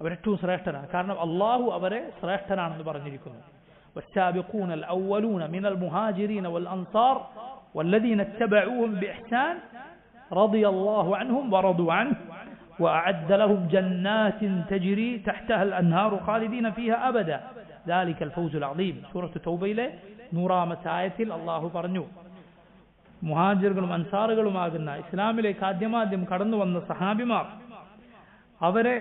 അവരേറ്റവും ശ്രേഷ്ഠരാണ്, കാരണം അള്ളാഹു അവരെ ശ്രേഷ്ഠനാണെന്ന് പറഞ്ഞിരിക്കുന്നു. والسابقون الأولون من المهاجرين والأنصار والذين اتبعوهم بإحسان رضي الله عنهم ورضوا عنه وأعد لهم جنات تجري تحتها الأنهار خالدين فيها أبدا ذلك الفوز العظيم. سورة التوبة 100-ാമത്തെ ആയത്തിൽ അല്ലാഹു പറഞ്ഞു, മുഹാജിറുകളും അൻസാറുകളുമാകുന്ന ഇസ്ലാമിലേക്ക് ആദ്യമാദ്യം കടന്നു വന്ന സഹാബിമാർ, അവരെ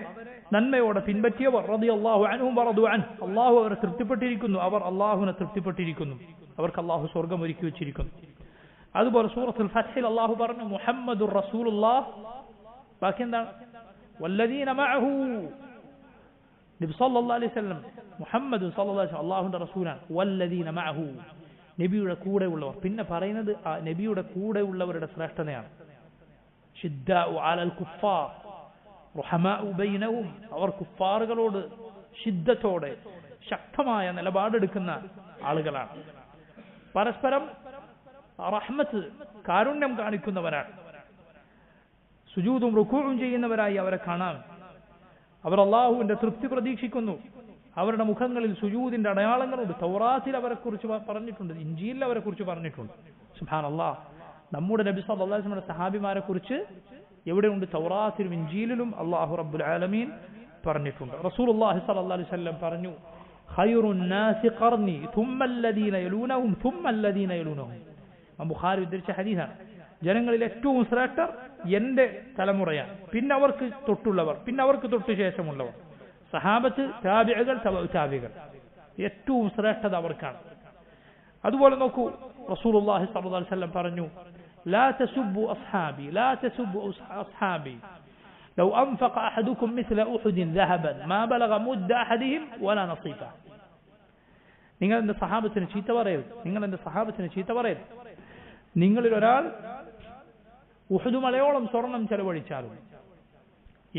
നന്മയോടെ പിൻപറ്റിയവർ റളിയല്ലാഹു അൻഹും വറദു അൻഹു, അല്ലാഹു അവരെ തൃപ്തിപ്പെട്ടിരിക്കുന്നു, അവർ അല്ലാഹുവിനെ തൃപ്തിപ്പെട്ടിരിക്കുന്നു, അവർക്ക് അല്ലാഹു സ്വർഗ്ഗം ഒരുക്കി വെച്ചിരിക്കുന്നു. അതുപോലെ സൂറത്തുൽ ഫത്ഹിൽ അല്ലാഹു പറഞ്ഞു മുഹമ്മദുർ റസൂലുള്ളാഹ്. ബാക്കി എന്താണ്? വല്ലദീന മഅഹു. നബി സല്ലല്ലാഹു അലൈഹി വസല്ലം മുഹമ്മദ് സല്ലല്ലാഹു അലൈഹി വസല്ലം അല്ലാഹുവിന്റെ റസൂലാണ്. വല്ലദീന മഅഹു, നബിയുടെ കൂടെ ഉള്ളവർ. പിന്നെ പറയുന്നത് ആ നബിയുടെ കൂടെ ഉള്ളവരുടെ ശ്രേഷ്ഠതയാണ്. ശിദ്ദാഉ അലൽ കുഫാർ റഹമാഉ ബൈനഹും, അവർ കുഫാറുകളോട് ശിദ്ദത്തോടെ ശക്തമായ നിലപാടെടുക്കുന്ന ആളുകളാണ്. പരസ്പരം റഹ്മത്ത് കാരുണ്യം കാണിക്കുന്നവരാണ്. സുജൂദും റുകൂഉം ചെയ്യുന്നവരായി അവരെ കാണാം. അവർ അല്ലാഹുവിന്റെ തൃപ്തി പ്രതീക്ഷിക്കുന്നു. അവരുടെ മുഖങ്ങളിൽ സുജൂദിന്റെ അടയാളങ്ങളുണ്ട്. തൗറാത്തിൽ അവരെ കുറിച്ച് പറഞ്ഞിട്ടുണ്ട്, ഇഞ്ചീലിൽ അവരെ കുറിച്ച് പറഞ്ഞിട്ടുണ്ട്. സുബ്ഹാനല്ലാഹ്, നമ്മുടെ നബി സല്ലല്ലാഹു അലൈഹി വസല്ലമയുടെ സഹാബിമാരെ കുറിച്ച് എവിടെയുണ്ട്? തൗറാത്തിലും ഇഞ്ചീലിലും അല്ലാഹു റബ്ബുൽ ആലമീൻ പറഞ്ഞിട്ടുണ്ട്. റസൂലുള്ളാഹി സ്വല്ലല്ലാഹു അലൈഹി വസല്ലം പറഞ്ഞു, ഖൈറുൻ നാസി ഖർനി ثم الذين يلونهم ثم الذين يلونهم. ബുഖാരി ഉദ്ധരിച്ച ഹദീസാണ്. ജനങ്ങളിൽ ഏറ്റവും ശ്രേഷ്ഠർ എന്റെ തലമുറയാണ്, പിന്നെ അവർക്ക് തൊട്ടുള്ളവർ, പിന്നെ അവർക്ക് തൊട്ടു ശേഷമുള്ളവർ. സഹാബത്ത്, താബിഈകൾ, തബഉ ഏറ്റവും ശ്രേഷ്ഠത അവർക്കാണ്. അതുപോലെ നോക്കൂ, റസൂലുള്ളാഹി സ്വല്ലല്ലാഹു അലൈഹി വസല്ലം പറഞ്ഞു, لا تسبوا أصحابي لا تسبوا أصحابي لو أنفق أحدكم مثل أحد ذهبا ما بلغ مد أحدهم ولا نصيفه. നിങ്ങൾ എന്റെ സഹാബത്തിനെ ചീത്ത പറയരുത്. നിങ്ങളിൽ ഒരാൾ ഉഹദ് മലയോളം സ്വർണം ചെലവഴിച്ചാലും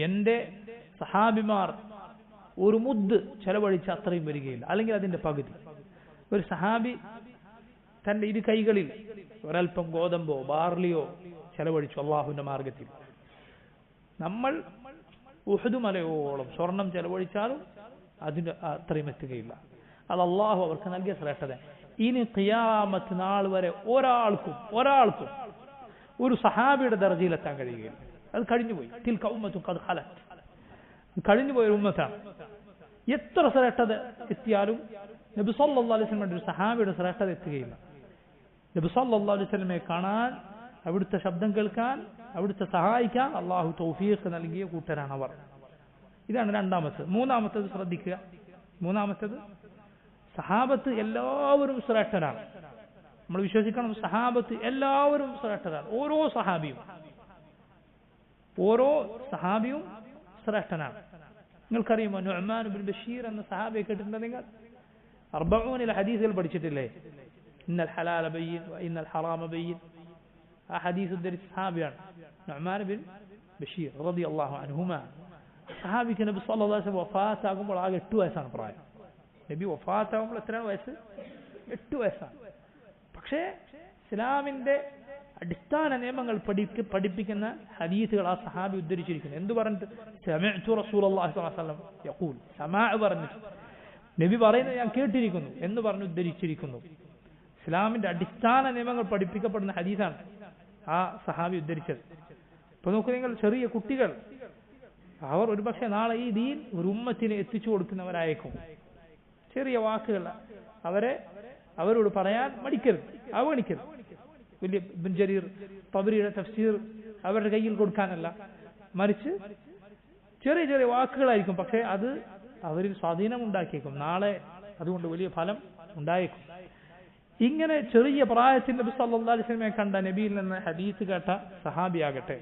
എന്റെ സഹാബിമാർ ഒരു മുദ്ദ് ചെലവഴിച്ച അത്രയും വരികയില്ല, അല്ലെങ്കിൽ അതിന്റെ പകുതി. ഒരു സഹാബി തന്റെ ഇരു കൈകളിൽ ഒരൽപ്പം ഗോതമ്പോ ബാർലിയോ ചെലവഴിച്ചു അള്ളാഹുവിന്റെ മാർഗത്തിൽ. നമ്മൾ ഉഹദ് മലയോളം സ്വർണം ചെലവഴിച്ചാലും അതിന് അത്രയും എത്തുകയില്ല. അത് അള്ളാഹു അവർക്ക് നൽകിയ ശ്രേഷ്ഠത. ഇനി ഖിയാമത്ത് നാൾ വരെ ഒരാൾക്കും ഒരു സഹാബിയുടെ ദർജയിലെത്താൻ കഴിയുകയില്ല. അത് കഴിഞ്ഞുപോയി. തിൽക ഉമ്മത്തുൻ ഖദ് ഖലത്, കഴിഞ്ഞുപോയ ഒരു ഉമ്മത്താണ്. എത്ര ശ്രേഷ്ഠത എത്തിയാലും നബി സല്ലല്ലാഹു അലൈഹി വസല്ലം ഒരു സഹാബിയുടെ ശ്രേഷ്ഠത എത്തുകയില്ല. നബി സല്ലല്ലാഹു അലൈഹി വസല്ലമയെ കാണാൻ, അവിടുത്തെ ശബ്ദം കേൾക്കാൻ, അവിടുത്തെ സഹായിക്കാൻ അള്ളാഹു തൗഫീഖ് നൽകിയ കൂട്ടരാണ് അവർ. ഇതാണ് രണ്ടാമത്തത്. മൂന്നാമത്തത് ശ്രദ്ധിക്കുക. മൂന്നാമത്തത്, സഹാബത്ത് എല്ലാവരും ശ്രേഷ്ഠരാണ്. നമ്മൾ വിശ്വസിക്കണം, സഹാബത്ത് എല്ലാവരും ശ്രേഷ്ഠരാണ്. ഓരോ സഹാബിയും ശ്രേഷ്ഠനാണ്. നിങ്ങൾക്കറിയുമോ, നുഅ്മാൻ ഇബ്നു ബഷീർ എന്ന സഹാബിയെ കേട്ടിട്ടുണ്ടോ നിങ്ങൾ? 40 ഹദീസുകൾ പഠിച്ചിട്ടില്ലേ? ഇന്നൽ ഹലാല ബയ്യിൻ വ ഇന്നൽ ഹറാമ ബയ്യിൻ. ആ ഹദീസ് ഉദ്ധരിച്ച സഹാബിയാണ് നുഅ്മാൻ ബിൻ ബഷീർ റളിയല്ലാഹു അൻഹുമാ. സഹാബിക്ക് നബി സല്ലല്ലാഹു അലൈഹി വസല്ലം വഫാത്താകുമ്പോൾ ആകെ 8 വയസ്സാണ് പ്രായം. നബി വഫാത്താകുമ്പോൾ എത്രയാണ് വയസ്സ്? 8 വയസ്സാണ്. പക്ഷേ ഇസ്ലാമിന്റെ അടിസ്ഥാന നിയമങ്ങൾ പഠിപ്പിക്കുന്ന ഹദീസുകൾ ആ സഹാബി ഉദ്ധരിച്ചിരിക്കുന്നു. എന്ത് പറഞ്ഞിട്ട്? സമിഅ്തു റസൂലുള്ളാഹി സ്വല്ലല്ലാഹു അലൈഹി വസല്ലം യഖൂൽ, സമാഅ പറഞ്ഞിട്ട് നബി പറയുന്നത് ഞാൻ കേട്ടിരിക്കുന്നു എന്ന് പറഞ്ഞ് ഉദ്ധരിച്ചിരിക്കുന്നു. ഇസ്ലാമിന്റെ അടിസ്ഥാന നിയമങ്ങൾ പഠിപ്പിക്കപ്പെടുന്ന ഹദീസാണ് ആ സഹാബി ഉദ്ധരിച്ചത്. ഇപ്പൊ നോക്കൂ നിങ്ങൾ, ചെറിയ കുട്ടികൾ അവർ ഒരുപക്ഷെ നാളെ ഈ ദീൻ ഒരു ഉമ്മത്തിന് എത്തിച്ചു കൊടുക്കുന്നവരായേക്കും. ചെറിയ വാക്കുകൾ അവരോട് പറയാൻ മടിക്കരുത്, അവഗണിക്കരുത്. വലിയ ഇബ്നു ജരീർ തബരിയുടെ തഫ്സീർ അവരുടെ കയ്യിൽ കൊടുക്കാനല്ല, മറിച്ച് ചെറിയ ചെറിയ വാക്കുകളായിരിക്കും, പക്ഷേ അത് അവരിൽ സ്വാധീനം ഉണ്ടാക്കിയേക്കും. നാളെ അതുകൊണ്ട് വലിയ ഫലം ഉണ്ടായേക്കും. ഇങ്ങനെ ചെറിയ പ്രായത്തിൽ നബി സല്ലല്ലാഹു അലൈഹി വസല്ലമയെ കണ്ട, നബിയിൽ നിന്ന് ഹദീസ് കേട്ട സഹാബിയാകട്ടെ,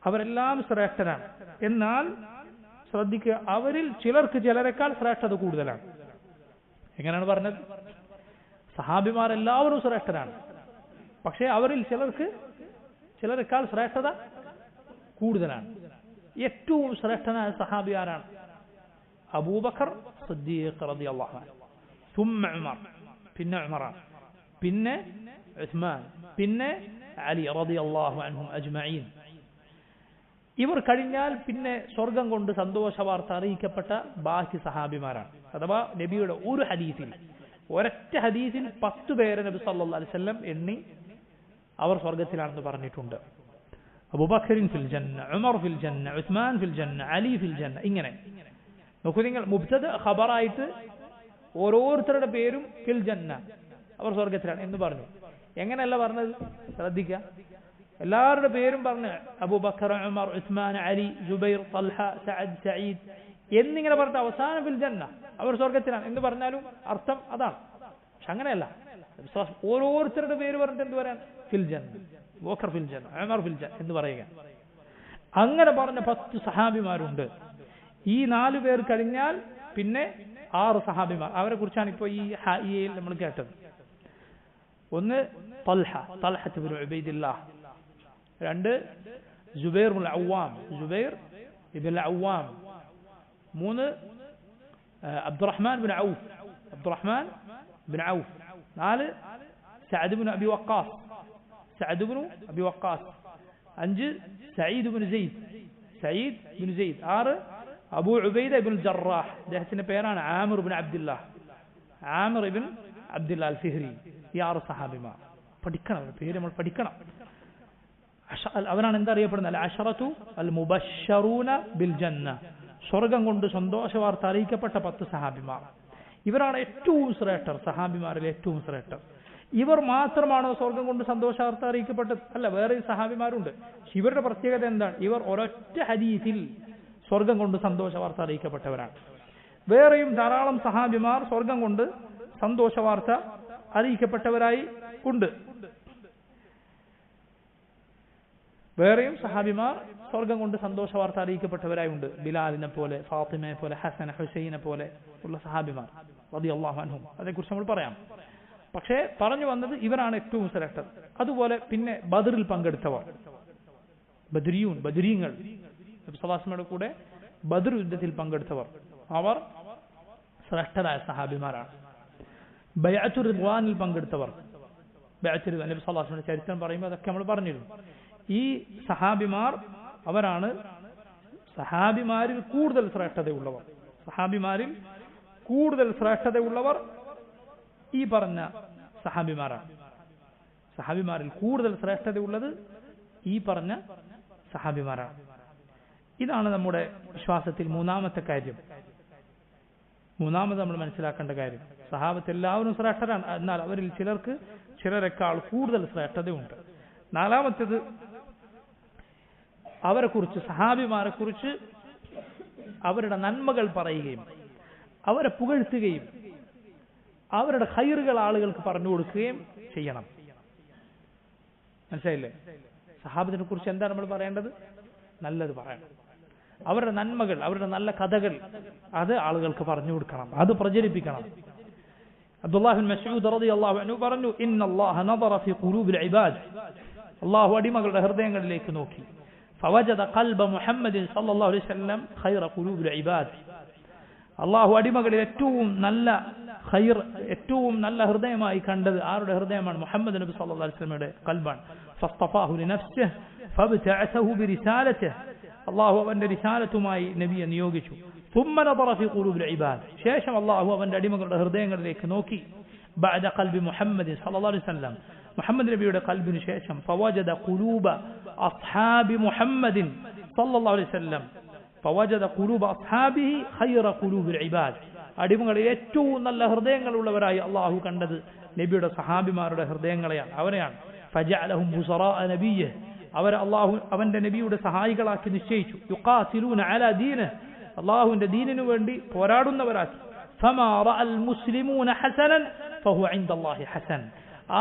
അവരെല്ലാം ശ്രേഷ്ഠരാണ്. എന്നാൽ ശ്രദ്ധിക്കുക, അവരിൽ ചിലർക്ക് ചിലരെക്കാൾ ശ്രേഷ്ഠത കൂടുതലാണ്. എങ്ങനെയാണ് പറഞ്ഞത്? സഹാബിമാർ എല്ലാവരും ശ്രേഷ്ഠരാണ്, പക്ഷേ അവരിൽ ചിലരെക്കാൾ ശ്രേഷ്ഠത കൂടുതലാണ്. ഏറ്റവും ശ്രേഷ്ഠനായ സഹാബി ആരാണ്? അബൂബക്കർ സിദ്ദീഖ് റളിയല്ലാഹു അൻഹു, ثم ഉമർ, പിന്നെ ഉമറാൻ, പിന്നെ ഉസ്മാൻ, പിന്നെ അലി റളിയല്ലാഹു അൻഹും അജ്മഈൻ. ഇവർ കഴിഞ്ഞാൽ പിന്നെ സ്വർഗം കൊണ്ട് സന്തോഷ വാർത്ത അറിയിക്കപ്പെട്ട ബാക്കി സഹാബിമാരാണ്. അഥവാ നബിയുടെ ഒരു ഹദീസിൽ, ഒരൊറ്റ ഹദീസിൽ 10 പേരെ നബി സല്ലല്ലാഹു അലൈഹി വസല്ലം എണ്ണി അവർ സ്വർഗത്തിലാണെന്ന് പറഞ്ഞിട്ടുണ്ട്. അബൂബക്കറിൻ ഫിൽ ജന്ന, ഉമർ ഫിൽ ജന്ന, ഉസ്മാൻ ഫിൽ ജന്ന, അലി ഫിൽ ജന്ന. ഇങ്ങനെ നോക്കൂ നിങ്ങൾ, മുബ്തദ ഖബറായിട്ട് ഓരോരുത്തരുടെ പേരും ഫിൽ ജന്ന, അവർ സ്വർഗത്തിലാണ് എന്ന് പറഞ്ഞു. എങ്ങനെയല്ല പറഞ്ഞത്? ശ്രദ്ധിക്കുക, എല്ലാവരുടെ പേരും പറഞ്ഞ് അബൂബക്കർ, ഉമർ, ഉസ്മാൻ, അലി, ജുബൈർ, തൽഹ, സഅദ്, സഈദ് എന്നിങ്ങനെ പറഞ്ഞ അവസാനം ഫിൽ ജന്ന, അവർ സ്വർഗത്തിലാണ് എന്ന് പറഞ്ഞാലും അർത്ഥം അതാണ്. പക്ഷെ അങ്ങനെയല്ല, ഓരോരുത്തരുടെ പേര് പറഞ്ഞിട്ട് എന്ത് പറയാൻ? ഫിൽ ജന്ന, അബൂബക്കർ ഫിൽ ജന്ന, ഉമർ ഫിൽ ജന്ന എന്ന് പറയുക. അങ്ങനെ പറഞ്ഞ 10 സഹാബിമാരുണ്ട്. ഈ 4 പേർ കഴിഞ്ഞാൽ പിന്നെ 6 സഹാബിമാർ. അവരെ കുറിച്ചാണ് ഇപ്പോൾ ഈ ഹായിയിൽ നമ്മൾ കേട്ടത്. ഒന്ന് തൽഹ ഇബ്നു ഉബൈദില്ലാഹ്, 2 ജുബൈർ ഇബ്നുൽ അവ്വാം, 3 അബ്ദുറഹ്മാൻ ഇബ്നു ഔഫ്, 4 സഅദ് ഇബ്നു അബി വഖാസ്, 5 സഈദ് ഇബ്നു സെയ്ദ്, 6 അബൂ ഉബൈദ ഇബ്നുൽ ജറാഹ്, അദ്ദേഹത്തിന്റെ പേരാണ് ആമിർ ഇബ്നു അബ്ദുല്ലാഹ് അൽ ഫിഹ്രി. ഈ 6 സഹാബിമാർ പഠിക്കണം, പേര് നമ്മൾ പഠിക്കണം. അവരാണ് എന്താ അറിയപ്പെടുന്നത്? അൽ-അശറതു അൽ-മുബശ്ശറൂന ബിൽ ജന്ന, സ്വർഗം കൊണ്ട് സന്തോഷ വാർത്ത അറിയിക്കപ്പെട്ട 10 സഹാബിമാർ. ഇവരാണ് ഏറ്റവും ശ്രേഷ്ഠർ, സഹാബിമാരിൽ ഏറ്റവും ശ്രേഷ്ഠർ. ഇവർ മാത്രമാണോ സ്വർഗം കൊണ്ട് സന്തോഷ വാർത്ത അറിയിക്കപ്പെട്ടത്? അല്ല, വേറെ സഹാബിമാരുണ്ട്. ഇവരുടെ പ്രത്യേകത എന്താണ്? ഇവർ ഒരൊറ്റ ഹദീസിൽ സ്വർഗം കൊണ്ട് സന്തോഷ വാർത്ത അറിയിക്കപ്പെട്ടവരാണ്. വേറെയും ധാരാളം സഹാബിമാർ സ്വർഗം കൊണ്ട് സന്തോഷ വാർത്ത അറിയിക്കപ്പെട്ടവരായി ഉണ്ട്. വേറെയും സഹാബിമാർ സ്വർഗം കൊണ്ട് സന്തോഷ വാർത്ത അറിയിക്കപ്പെട്ടവരായി ഉണ്ട്. ബിലാലിനെ പോലെ, ഫാത്തിമയെ പോലെ, ഹസൻ ഹുസൈനെ പോലെ ഉള്ള സഹാബിമാർ റളിയല്ലാഹു അൻഹും. അതേക്കുറിച്ച് നമ്മൾ പറയാം. പക്ഷേ പറഞ്ഞു വന്നത് ഇവരാണ് ഏറ്റവും ശ്രേഷ്ഠർ. അതുപോലെ പിന്നെ ബദറിൽ പങ്കെടുത്തവർ, ബദരീങ്ങൾ, നബി സല്ലല്ലാഹു അലൈഹി വസല്ലമയുടെ കൂടെ ബദർ യുദ്ധത്തിൽ പങ്കെടുത്തവർ, അവർ ശ്രേഷ്ഠരായ സഹാബിമാരാണ്. ബൈഅത്തുർ റിദ്വാനിൽ പങ്കെടുത്തവർ, ബൈഅത്തുർ നബി സല്ലല്ലാഹു അലൈഹി വസല്ലമയുടെ ചരിത്രം പറയുമ്പോൾ അതൊക്കെ നമ്മൾ പറഞ്ഞിരുന്നു. ഈ സഹാബിമാർ അവരാണ് സഹാബിമാരിൽ കൂടുതൽ ശ്രേഷ്ഠതയുള്ളവർ ഈ പറഞ്ഞ സഹാബിമാരാണ്. സഹാബിമാരിൽ കൂടുതൽ ശ്രേഷ്ഠതയുള്ളത് ഈ പറഞ്ഞ സഹാബിമാരാണ്. ഇതാണ് നമ്മുടെ വിശ്വാസത്തിൽ മൂന്നാമത്തെ കാര്യം. മൂന്നാമത് നമ്മൾ മനസ്സിലാക്കേണ്ട കാര്യം, സഹാബത്ത് എല്ലാവരും ശ്രേഷ്ഠരാണ്, എന്നാൽ അവരിൽ ചിലരെക്കാൾ കൂടുതൽ ശ്രേഷ്ഠതയുണ്ട്. നാലാമത്തേത്, അവരെക്കുറിച്ച്, സഹാബിമാരെ കുറിച്ച് അവരുടെ നന്മകൾ പറയുകയും അവരെ പുകഴ്ത്തുകയും അവരുടെ ഖൈറുകൾ ആളുകൾക്ക് പറഞ്ഞു കൊടുക്കുകയും ചെയ്യണം. മനസ്സിലായില്ലേ? സഹാബത്തിനെ കുറിച്ച് എന്താണ് നമ്മൾ പറയേണ്ടത്? നല്ലത് പറയണം. അവരുടെ നന്മകൾ, അവരുടെ നല്ല കഥകൾ അത് ആളുകൾക്ക് പറഞ്ഞു കൊടുക്കണം, അത് പ്രചരിപ്പിക്കണം. അബ്ദുല്ലാഹ് ബിൻ മസ്ഊദ് റളിയല്ലാഹു അൻഹു പറഞ്ഞു, ഇന്നല്ലാഹ നദറ ഫീ ഖുലൂബിൽ ഇബാദ് അള്ളാഹു അടിമകളുടെ ഹൃദയങ്ങളിലേക്ക് നോക്കി. ഫവജദ ഖൽബ മുഹമ്മദിൻ സല്ലല്ലാഹു അലൈഹി വസല്ലം ഖൈറ ഖുലൂബിൽ ഇബാദ്. അള്ളാഹു അടിമകളിൽ ഏറ്റവും നല്ല ഹൃദയമായി കണ്ടത് ആരുടെ ഹൃദയമാണ്? മുഹമ്മദ് നബി സല്ലല്ലാഹു അലൈഹി വസല്ലമയുടെ ഖൽബാണ്. ഫസ്തഫാഹു ലിനഫ്സിഹി ഫബ്തഅസഹു ബിരിസാലതിഹി. അള്ളാഹു അവന്റെ റിസാലത്തുമായി നബിയെ നിയോഗിച്ചു. ثم نظر في قلوب العباد. ശേഷം അള്ളാഹു അവന്റെ അടിമകളുടെ ഹൃദയങ്ങളിലേക്ക് നോക്കി. بعد قلب محمد صلى الله عليه وسلم. മുഹമ്മദ് നബിയുടെ ഖൽബിന് ശേഷം فوجد قلوب أصحاب محمد صلى الله عليه وسلم فوجد قلوب أصحابه خير قلوب العباد. അടിമകളിൽ ഏറ്റവും നല്ല ഹൃദയങ്ങളുള്ളവരായി അള്ളാഹു കണ്ടത് നബിയുടെ സഹാബിമാരുടെ ഹൃദയങ്ങളെയാണ്, അവരെയാണ്. فجعلهم بصراء نبيه. അവർ അള്ളാഹു അവന്റെ നബിയുടെ സഹായികളാക്കി നിശ്ചയിച്ചു. യുഖാതിലൂന അലാ ദീനിഹി. അള്ളാഹുവിന്റെ ദീനിനു വേണ്ടി പോരാടുന്നവരാക്കി. فما رأى المسلمون حسنا فهو عند الله حسن.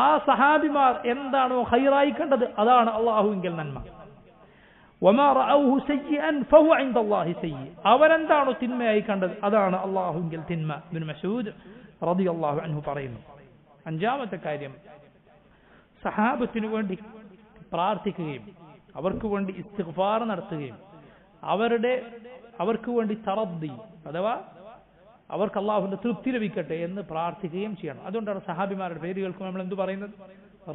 ആ സഹാബിമാർ എന്താണോ ഖൈറായി കണ്ടത് അതാണ് അള്ളാഹുവിങ്കൽ നന്മ. وما رأوه سيئا فهو عند الله سيء. അവരെന്താണോ തിന്മയായി കണ്ടത് അതാണ് അള്ളാഹുവിങ്കൽ തിന്മ. ഇബ്നു മസ്ഊദ് റളിയല്ലാഹു അൻഹു പറയുന്നു. അഞ്ചാമത്തെ കാര്യം, സഹാബത്തിനു വേണ്ടി പ്രാർത്ഥിക്കുകയും അവർക്ക് വേണ്ടി ഇസ്തിഗ്ഫാർ നടത്തുകയും അവർക്ക് വേണ്ടി തറദ്ദി അഥവാ അവർക്ക് അള്ളാഹുവിന്റെ തൃപ്തി ലഭിക്കട്ടെ എന്ന് പ്രാർത്ഥിക്കുകയും ചെയ്യണം. അതുകൊണ്ടാണ് സഹാബിമാരുടെ പേര് കേൾക്കുമ്പോൾ നമ്മൾ എന്ത് പറയുന്നത്?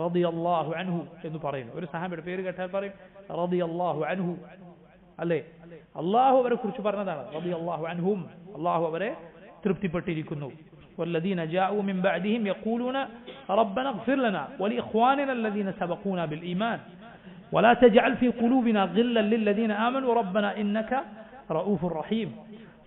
റളിയല്ലാഹു അൻഹു എന്ന് പറയുന്നു. ഒരു സഹാബിയുടെ പേര് കേട്ടാൽ പറയും റളിയല്ലാഹു അൻഹു, അല്ലേ? അള്ളാഹു അവരെ കുറിച്ച് പറഞ്ഞതാണ് റളിയല്ലാഹു അൻഹും. അള്ളാഹു അവരെ തൃപ്തിപ്പെട്ടിരിക്കുന്നു. والذين جاءوا من بعدهم يقولون ربنا اغفر لنا ولإخواننا الذين سبقونا بالإيمان ولا تجعل في قلوبنا غلا للذين آمنوا ربنا إنك رؤوف رحيم.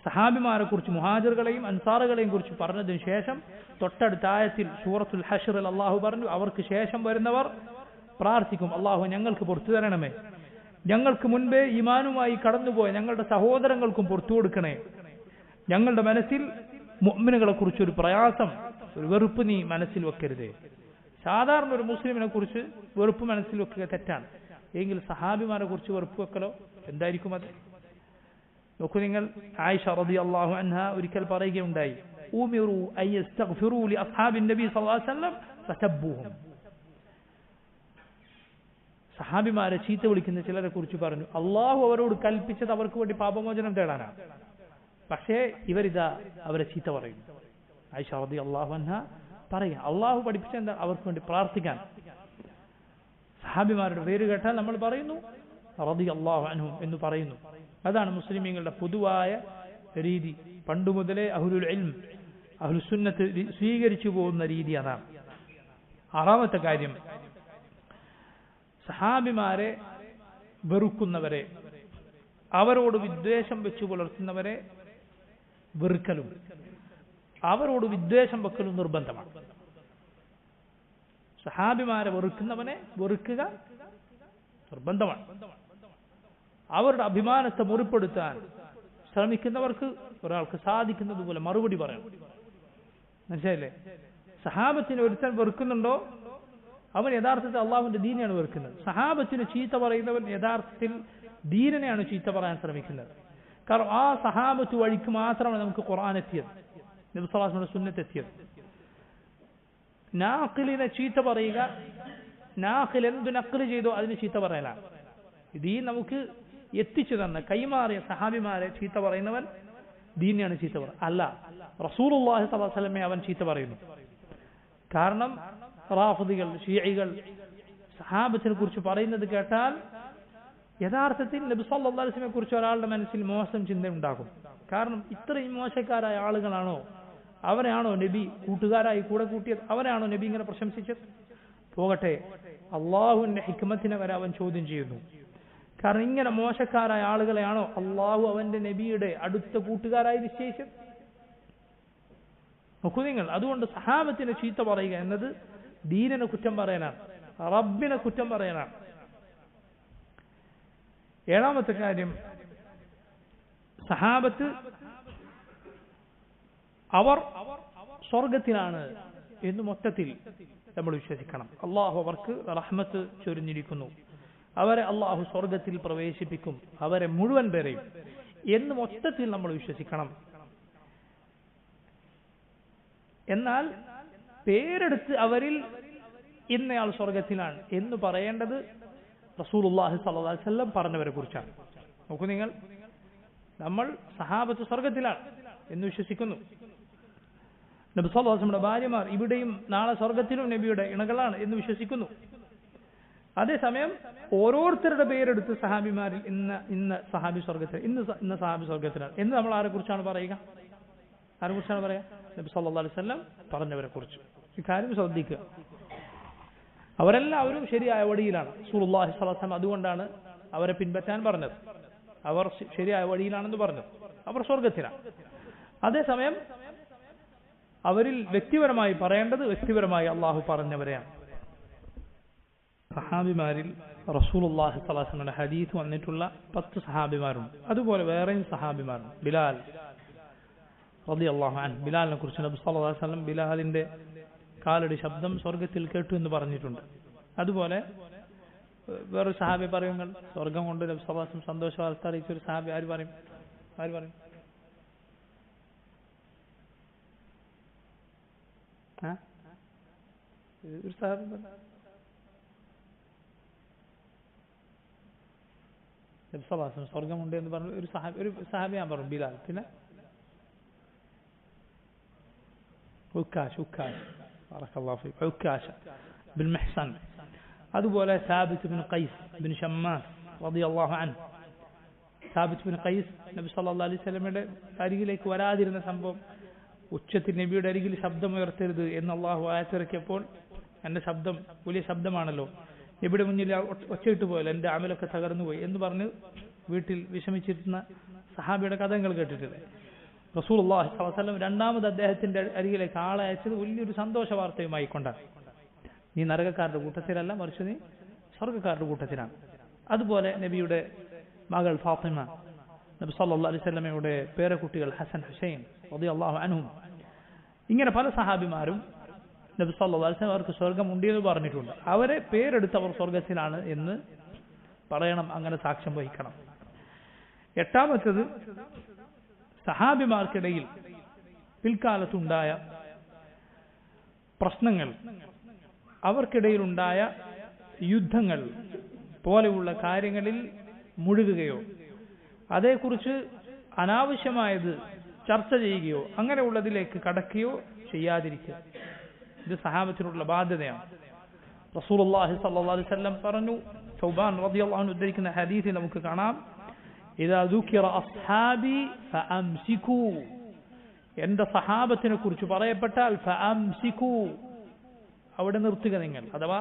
സഹാബിമാരെ കുറിച്ച് മുഹാജിറുകളെയും അൻസാറുകളെയും കുറിച്ച് പറഞ്ഞതിനു ശേഷം തൊട്ടടുത്ത ആയത്തിൽ സൂറത്തുൽ ഹശ്റിൽ അള്ളാഹു പറഞ്ഞു, അവർക്ക് ശേഷം വരുന്നവർ പ്രാർത്ഥിക്കും, അള്ളാഹു ഞങ്ങൾക്ക് പുറത്തു തരണമേ, ഞങ്ങൾക്ക് മുൻപേ ഈമാനുമായി കടന്നുപോയ ഞങ്ങളുടെ സഹോദരങ്ങൾക്കും പുറത്തു കൊടുക്കണേ, ഞങ്ങളുടെ മനസ്സിൽ മുഅ്മിനുകളെ കുറിച്ച് ഒരു പ്രയാസം, ഒരു വെറുപ്പ് നീ മനസ്സിൽ വെക്കരുതേ. സാധാരണ ഒരു മുസ്ലിമിനെ കുറിച്ച് വെറുപ്പ് മനസ്സിൽ വെക്കുക തെറ്റാണ്. എങ്കിൽ സഹാബിമാരെ കുറിച്ച് വെറുപ്പ് വെക്കലോ എന്തായിരിക്കും അത്? നോക്കൂ നിങ്ങൾ, ആയിഷ റളിയല്ലാഹു അൻഹ ഒരിക്കൽ പറയുകയുണ്ടായി, ഉമിറു അൻ യസ്തഗ്ഫിറു ലി അസ്ഹാബിൻ നബി സല്ലല്ലാഹു അലൈഹി വസല്ലം ഫസബ്ബൂഹും. സഹാബിമാരെ ചീത്ത വിളിക്കുന്ന ചിലരെ കുറിച്ച് പറഞ്ഞു, അള്ളാഹു അവരോട് കൽപ്പിച്ചത് അവർക്ക് വേണ്ടി പാപമോചനം തേടാനാണ്, പക്ഷേ ഇവരിതാ അവരെ ചീത്ത പറയും. ആയിഷ റളിയല്ലാഹു അൻഹ പറയാ, അള്ളാഹു പഠിപ്പിച്ച എന്താ? അവർക്ക് വേണ്ടി പ്രാർത്ഥിക്കാൻ. സഹാബിമാരുടെ പേര് കേട്ടാൽ നമ്മൾ പറയുന്നു റളിയല്ലാഹു അൻഹും എന്ന് പറയുന്നു. അതാണ് മുസ്ലിമീങ്ങളുടെ പൊതുവായ രീതി. പണ്ടു മുതലേ അഹ്ലുൽ ഇൽം അഹ്ലുസ് സുന്നത്ത് സ്വീകരിച്ചു പോകുന്ന രീതി അതാണ്. ആറാമത്തെ കാര്യം, സഹാബിമാരെ വെറുക്കുന്നവരെ, അവരോട് വിദ്വേഷം വെച്ചു പുലർത്തുന്നവരെ വെറുക്കലും അവരോട് വിദ്വേഷം വെക്കലും നിർബന്ധമാണ്. സഹാബിമാരെ വെറുക്കുന്നവനെ വെറുക്കുക നിർബന്ധമാണ്. അവരുടെ അഭിമാനത്തെ മുറിപ്പെടുത്താൻ ശ്രമിക്കുന്നവർക്ക് ഒരാൾക്ക് സാധിക്കുന്നത് പോലെ മറുപടി പറയണം. മനസ്സിലായില്ലേ? സഹാബത്തിനെ ഒരുത്തൻ വെറുക്കുന്നുണ്ടോ അവൻ യഥാർത്ഥത്തിൽ അള്ളാഹുവിന്റെ ദീനെയാണ് വെറുക്കുന്നത്. സഹാബത്തിന് ചീത്ത പറയുന്നവൻ യഥാർത്ഥത്തിൽ ദീനിനെയാണ് ചീത്ത പറയാൻ ശ്രമിക്കുന്നത്. കാരണം ആ സഹാബത്ത് വഴിക്ക് മാത്രമാണ് നമുക്ക് ഖുർആൻ എത്തിയത്, നബി സല്ലല്ലാഹു അലൈഹി വസല്ലം സുന്നത്ത് എത്തിയത്. നാഖിലിനെ ചീത്ത പറയുക, നാഖിൽ എന്ത് നഖ്ല് ചെയ്തോ അതിന് ചീത്ത പറയലാണ്. ഇത് നമുക്ക് എത്തിച്ചു തന്ന കൈമാറിയ സഹാബിമാരെ ചീത്ത പറയുന്നവൻ ദീനെയാണ് ചീത്ത പറയുന്നത് അല്ല, റസൂലുള്ളാഹി സ്വല്ലല്ലാഹു അലൈഹി വസല്ലമയെ അവൻ ചീത്ത പറയുന്നു. കാരണം റാഫിദികൾ, ഷിയഈകൾ സഹാബത്തിനെ കുറിച്ച് പറയുന്നത് കേട്ടാൽ യഥാർത്ഥത്തിൽ നബി സല്ലല്ലാഹു അലൈഹി വസല്ലമയെ കുറിച്ച് ഒരാളുടെ മനസ്സിൽ മോശം ചിന്ത ഉണ്ടാകും. കാരണം ഇത്രയും മോശക്കാരായ ആളുകളാണോ, അവരെയാണോ നബി കൂട്ടുകാരായി കൂടെ കൂട്ടിയത്? അവരെയാണോ നബി ഇങ്ങനെ പ്രശംസിച്ചത്? പോകട്ടെ, അള്ളാഹുവിന്റെ ഹിക്മത്തിനെ വരെ അവൻ ചോദ്യം ചെയ്യുന്നു. കാരണം ഇങ്ങനെ മോശക്കാരായ ആളുകളെയാണോ അള്ളാഹു അവന്റെ നബിയുടെ അടുത്ത കൂട്ടുകാരായി നിശ്ചയിച്ചത്? നോക്കൂ നിങ്ങൾ, അതുകൊണ്ട് സഹാബത്തിനെ ചീത്ത പറയുക എന്നത് ദീനിനെ കുറ്റം പറയാനാണ്, റബ്ബിനെ കുറ്റം പറയാനാണ്. ഏഴാമത്തെ കാര്യം, സഹാബത്ത് അവർ സ്വർഗത്തിലാണ് എന്ന് മൊത്തത്തിൽ നമ്മൾ വിശ്വസിക്കണം. അള്ളാഹു അവർക്ക് റഹ്മത്ത് ചൊരിഞ്ഞിരിക്കുന്നു, അവരെ അള്ളാഹു സ്വർഗത്തിൽ പ്രവേശിപ്പിക്കും, അവരെ മുഴുവൻ പേരെയും എന്ന് മൊത്തത്തിൽ നമ്മൾ വിശ്വസിക്കണം. എന്നാൽ പേരെടുത്ത് അവരിൽ ഇന്നയാൾ സ്വർഗത്തിലാണ് എന്ന് പറയേണ്ടത് റസൂലുള്ളാഹി സ്വല്ലല്ലാഹു അലൈഹി വസല്ലം പറഞ്ഞവരെ കുറിച്ചാണ്. നോക്കൂ നിങ്ങൾ, നമ്മൾ സഹാബത്ത് സ്വർഗത്തിലാണ് എന്ന് വിശ്വസിക്കുന്നു. നബി സല്ലല്ലാഹു അലൈഹി വസല്ലമയുടെ ഭാര്യമാർ ഇവിടെയും നാളെ സ്വർഗത്തിലും നബിയുടെ ഇണകളാണ് എന്ന് വിശ്വസിക്കുന്നു. അതേസമയം ഓരോരുത്തരുടെ പേരെടുത്ത് സഹാബിമാരിൽ ഇന്ന സഹാബി സ്വർഗത്തിൽ, ഇന്ന സഹാബി സ്വർഗത്തിലാണ് എന്ന് നമ്മൾ ആരെ കുറിച്ചാണ് പറയുക? ആരെ കുറിച്ചാണ് പറയുക? നബി സല്ലല്ലാഹു അലൈഹി വസല്ലം പറഞ്ഞവരെ കുറിച്ച്. ഇക്കാര്യം ശ്രദ്ധിക്കുക. അവരെല്ലാവരും ശരിയായ വഴിയിലാണ്. റസൂലുള്ളാഹി സ്വല്ലല്ലാഹു അലൈഹി വസല്ലം അതുകൊണ്ടാണ് അവരെ പിൻപറ്റാൻ പറഞ്ഞത്. അവർ ശരിയായ വഴിയിലാണെന്ന് പറഞ്ഞത്. അവർ സ്വർഗത്തിലാണ്. അതേസമയം അവരിൽ വ്യക്തിപരമായി പറയേണ്ടത് വ്യക്തിപരമായി അള്ളാഹു പറഞ്ഞവരെയാണ്. സഹാബിമാരിൽ റസൂലുള്ളാഹി സ്വല്ലല്ലാഹു അലൈഹി വസല്ലമയുടെ ഹദീസ് വന്നിട്ടുള്ള 10 സഹാബിമാരുണ്ട്. അതുപോലെ വേറെയും സഹാബിമാരുണ്ട്. ബിലാൽ റളിയല്ലാഹു അൻഹു, ബിലാലിനെ കുറിച്ച് നബി സല്ലല്ലാഹു അലൈഹി വസല്ലം ബിലാലിന്റെ കാലടി ശബ്ദം സ്വർഗത്തിൽ കേട്ടു എന്ന് പറഞ്ഞിട്ടുണ്ട്. അതുപോലെ വേറൊരു സഹാബി പറയുങ്ങൾ സ്വർഗം കൊണ്ട് നബി സല്ലല്ലാഹു അലൈഹി വസല്ലം സന്തോഷ വാർത്ത അറിയിച്ച ഒരു സഹാബി ആര് പറയും? ഒരു സഹാബി നബി സല്ലല്ലാഹു അലൈഹി വസല്ലം സ്വർഗമുണ്ട് എന്ന് പറഞ്ഞു ഒരു സഹാബി ഞാൻ പറഞ്ഞു ബിലാൽ. പിന്നെ ബിൻ മെഹ്സൻ, അതുപോലെ Thabit bin Qais bin Shammas റളിയല്ലാഹു അൻഹു. സാബിത്ത് ബിൻ ഖൈസ് നബി സല്ലല്ലാഹു അലൈഹി വസല്ലമയുടെ അരികിലേക്ക് വരാതിരുന്ന സംഭവം, ഉച്ചത്തിൽ നബിയുടെ അരികിൽ ശബ്ദമുയർത്തരുത് എന്ന് അള്ളാഹു ആയത്തിറക്കിയപ്പോൾ എന്റെ ശബ്ദം വലിയ ശബ്ദമാണല്ലോ, നബിയുടെ മുന്നിൽ ഒച്ചയിട്ട് പോയല്ലോ, എന്റെ അമലൊക്കെ തകർന്നു പോയി എന്ന് പറഞ്ഞ് വീട്ടിൽ വിഷമിച്ചിരുന്ന സഹാബിയുടെ കഥ നിങ്ങൾ കേട്ടിട്ടില്ലേ? റസൂലുള്ളാഹി സ്വല്ലല്ലാഹു അലൈഹി വസല്ലം രണ്ടാമത് അദ്ദേഹത്തിന്റെ അരികിലേക്ക് ആളെ അയച്ചത് വലിയൊരു സന്തോഷ വാർത്തയുമായി കൊണ്ടാണ്. നീ നരകക്കാരുടെ കൂട്ടത്തിലല്ല, മറിച്ച് നീ സ്വർഗ്ഗക്കാരുടെ കൂട്ടത്തിലാണ്. അതുപോലെ നബിയുടെ മകൾ ഫാത്തിമ, നബി സല്ലല്ലാഹു അലൈഹി വസല്ലമയുടെ പേരക്കുട്ടികൾ ഹസൻ ഹുസൈൻ റളിയല്ലാഹു അൻഹും, ഇങ്ങനെ പല സഹാബിമാരും നബി സല്ലല്ലാഹു അലൈഹി വസല്ലം അവർക്ക് സ്വർഗ്ഗമുണ്ട് എന്ന് പറഞ്ഞിട്ടുണ്ട്. അവരെ പേരെടുത്ത് അവർ സ്വർഗ്ഗത്തിലാണ് എന്ന് പറയണം, അങ്ങനെ സാക്ഷ്യം വഹിക്കണം. എട്ടാമത്തേത്, സഹാബിമാർക്കിടയിൽ പിൽക്കാലത്തുണ്ടായ പ്രശ്നങ്ങൾ, അവർക്കിടയിലുണ്ടായ യുദ്ധങ്ങൾ പോലെയുള്ള കാര്യങ്ങളിൽ മുഴുകുകയോ അതേക്കുറിച്ച് അനാവശ്യമായത് ചർച്ച ചെയ്യുകയോ അങ്ങനെയുള്ളതിലേക്ക് കടക്കുകയോ ചെയ്യാതിരിക്കുക. ഇത് സഹാബത്തിനുള്ള ബാധ്യതയാണ്. റസൂലുള്ളാഹി സ്വല്ലല്ലാഹു അലൈഹി വസല്ലം പറഞ്ഞു, സൗബാൻ റളിയല്ലാഹു അൻഹു ഉദ്ധരിക്കുന്ന ഹദീസിൽ നമുക്ക് കാണാം, ഇദാ ദുകിറ അസ്ഹാബി ഫഅംസികൂ, എന്റെ സഹാബത്തിനെ കുറിച്ച് പറയപ്പെട്ടാൽ ഫഅംസികൂ, അവിടെ നിർത്തുക നിങ്ങൾ. അഥവാ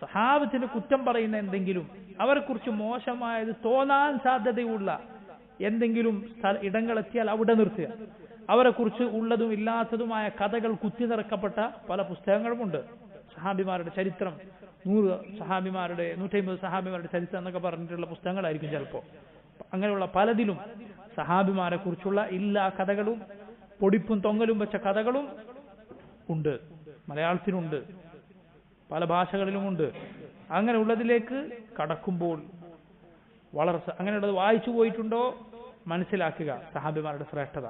സഹാബത്തിന് കുറ്റം പറയുന്ന എന്തെങ്കിലും, അവരെക്കുറിച്ച് മോശമായത് തോന്നാൻ സാധ്യതയുള്ള എന്തെങ്കിലും ഇടങ്ങളെത്തിയാൽ അവിടെ നിർത്തുക. അവരെക്കുറിച്ച് ഉള്ളതും ഇല്ലാത്തതുമായ കഥകൾ കുത്തി നിറക്കപ്പെട്ട പല പുസ്തകങ്ങളുമുണ്ട്. സഹാബിമാരുടെ ചരിത്രം, 100 സഹാബിമാരുടെ 150 സഹാബിമാരുടെ ചരിത്രം എന്നൊക്കെ പറഞ്ഞിട്ടുള്ള പുസ്തകങ്ങളായിരിക്കും ചിലപ്പോൾ. അങ്ങനെയുള്ള പലതിലും സഹാബിമാരെ കുറിച്ചുള്ള ഇല്ലാ കഥകളും പൊടിപ്പും തൊങ്ങലും വെച്ച കഥകളും ഉണ്ട്. മലയാളത്തിലുണ്ട്, പല ഭാഷകളിലുമുണ്ട്. അങ്ങനെയുള്ളതിലേക്ക് കടക്കുമ്പോൾ അങ്ങനെയുള്ളത് വായിച്ചു പോയിട്ടുണ്ടോ മനസ്സിലാക്കുക സഹാബിമാരുടെ ശ്രേഷ്ഠത.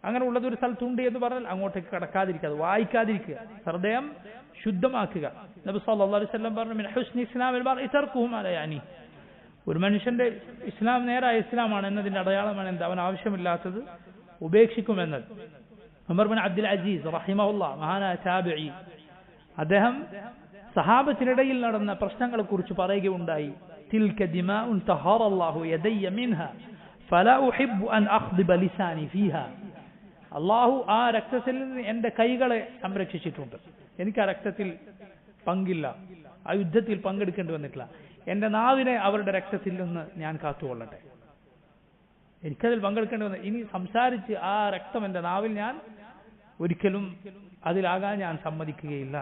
അങ്ങനെയുള്ളത് ഒരു സ്ഥലത്തുണ്ട് എന്ന് പറഞ്ഞാൽ അങ്ങോട്ടേക്ക് കടക്കാതിരിക്കുക, അത് വായിക്കാതിരിക്കുക, ഹൃദയം ശുദ്ധമാക്കുക. നബി സല്ലല്ലാഹു അലൈഹി വസല്ലം പറഞ്ഞു, മിൻ ഹുസ്നി ഇസ്ലാമിൽ മർഇ തർകുഹു മാ ലാ യഅനി, ഒരു മനുഷ്യന്റെ ഇസ്ലാം നേരായ ഇസ്ലാമാണ് എന്നതിന്റെ അടയാളമാണ് എന്ത്? അവൻ ആവശ്യമില്ലാത്തത് ഉപേക്ഷിക്കുമെന്നത്. ഉമർ ബിൻ അബ്ദുൽ അസീസ് റഹിമഹുല്ലാഹ്, മഹാനായ താബിഈ, അദ്ദേഹം സഹാബത്തിനിടയിൽ നടന്ന പ്രശ്നങ്ങളെ കുറിച്ച് പറയുകയുണ്ടായി, തിൽക ദിമാഉൻ തഹറല്ലാഹു യദയ്യ മിൻഹാ ഫലാ ഉഹിബ്ബു അൻ അഖ്ദിബ ലിസാനി ഫീഹാ, അല്ലാഹു ആ രക്തത്തിൽ നിന്ന് എന്റെ കൈകളെ സംരക്ഷിച്ചിട്ടുണ്ട്, എനിക്ക് ആ രക്തത്തിൽ പങ്കില്ല, ആ യുദ്ധത്തിൽ പങ്കെടുക്കേണ്ടി വന്നിട്ടില്ല, എന്റെ നാവിനെ അവരുടെ രക്തത്തിൽ നിന്ന് ഞാൻ കാത്തുകൊള്ളട്ടെ, എനിക്കതിൽ പങ്കെടുക്കേണ്ടി വന്ന ഇനി സംസാരിച്ച് ആ രക്തം എന്റെ നാവിൽ ഞാൻ ഒരിക്കലും അതിലാകാൻ ഞാൻ സമ്മതിക്കുകയില്ല.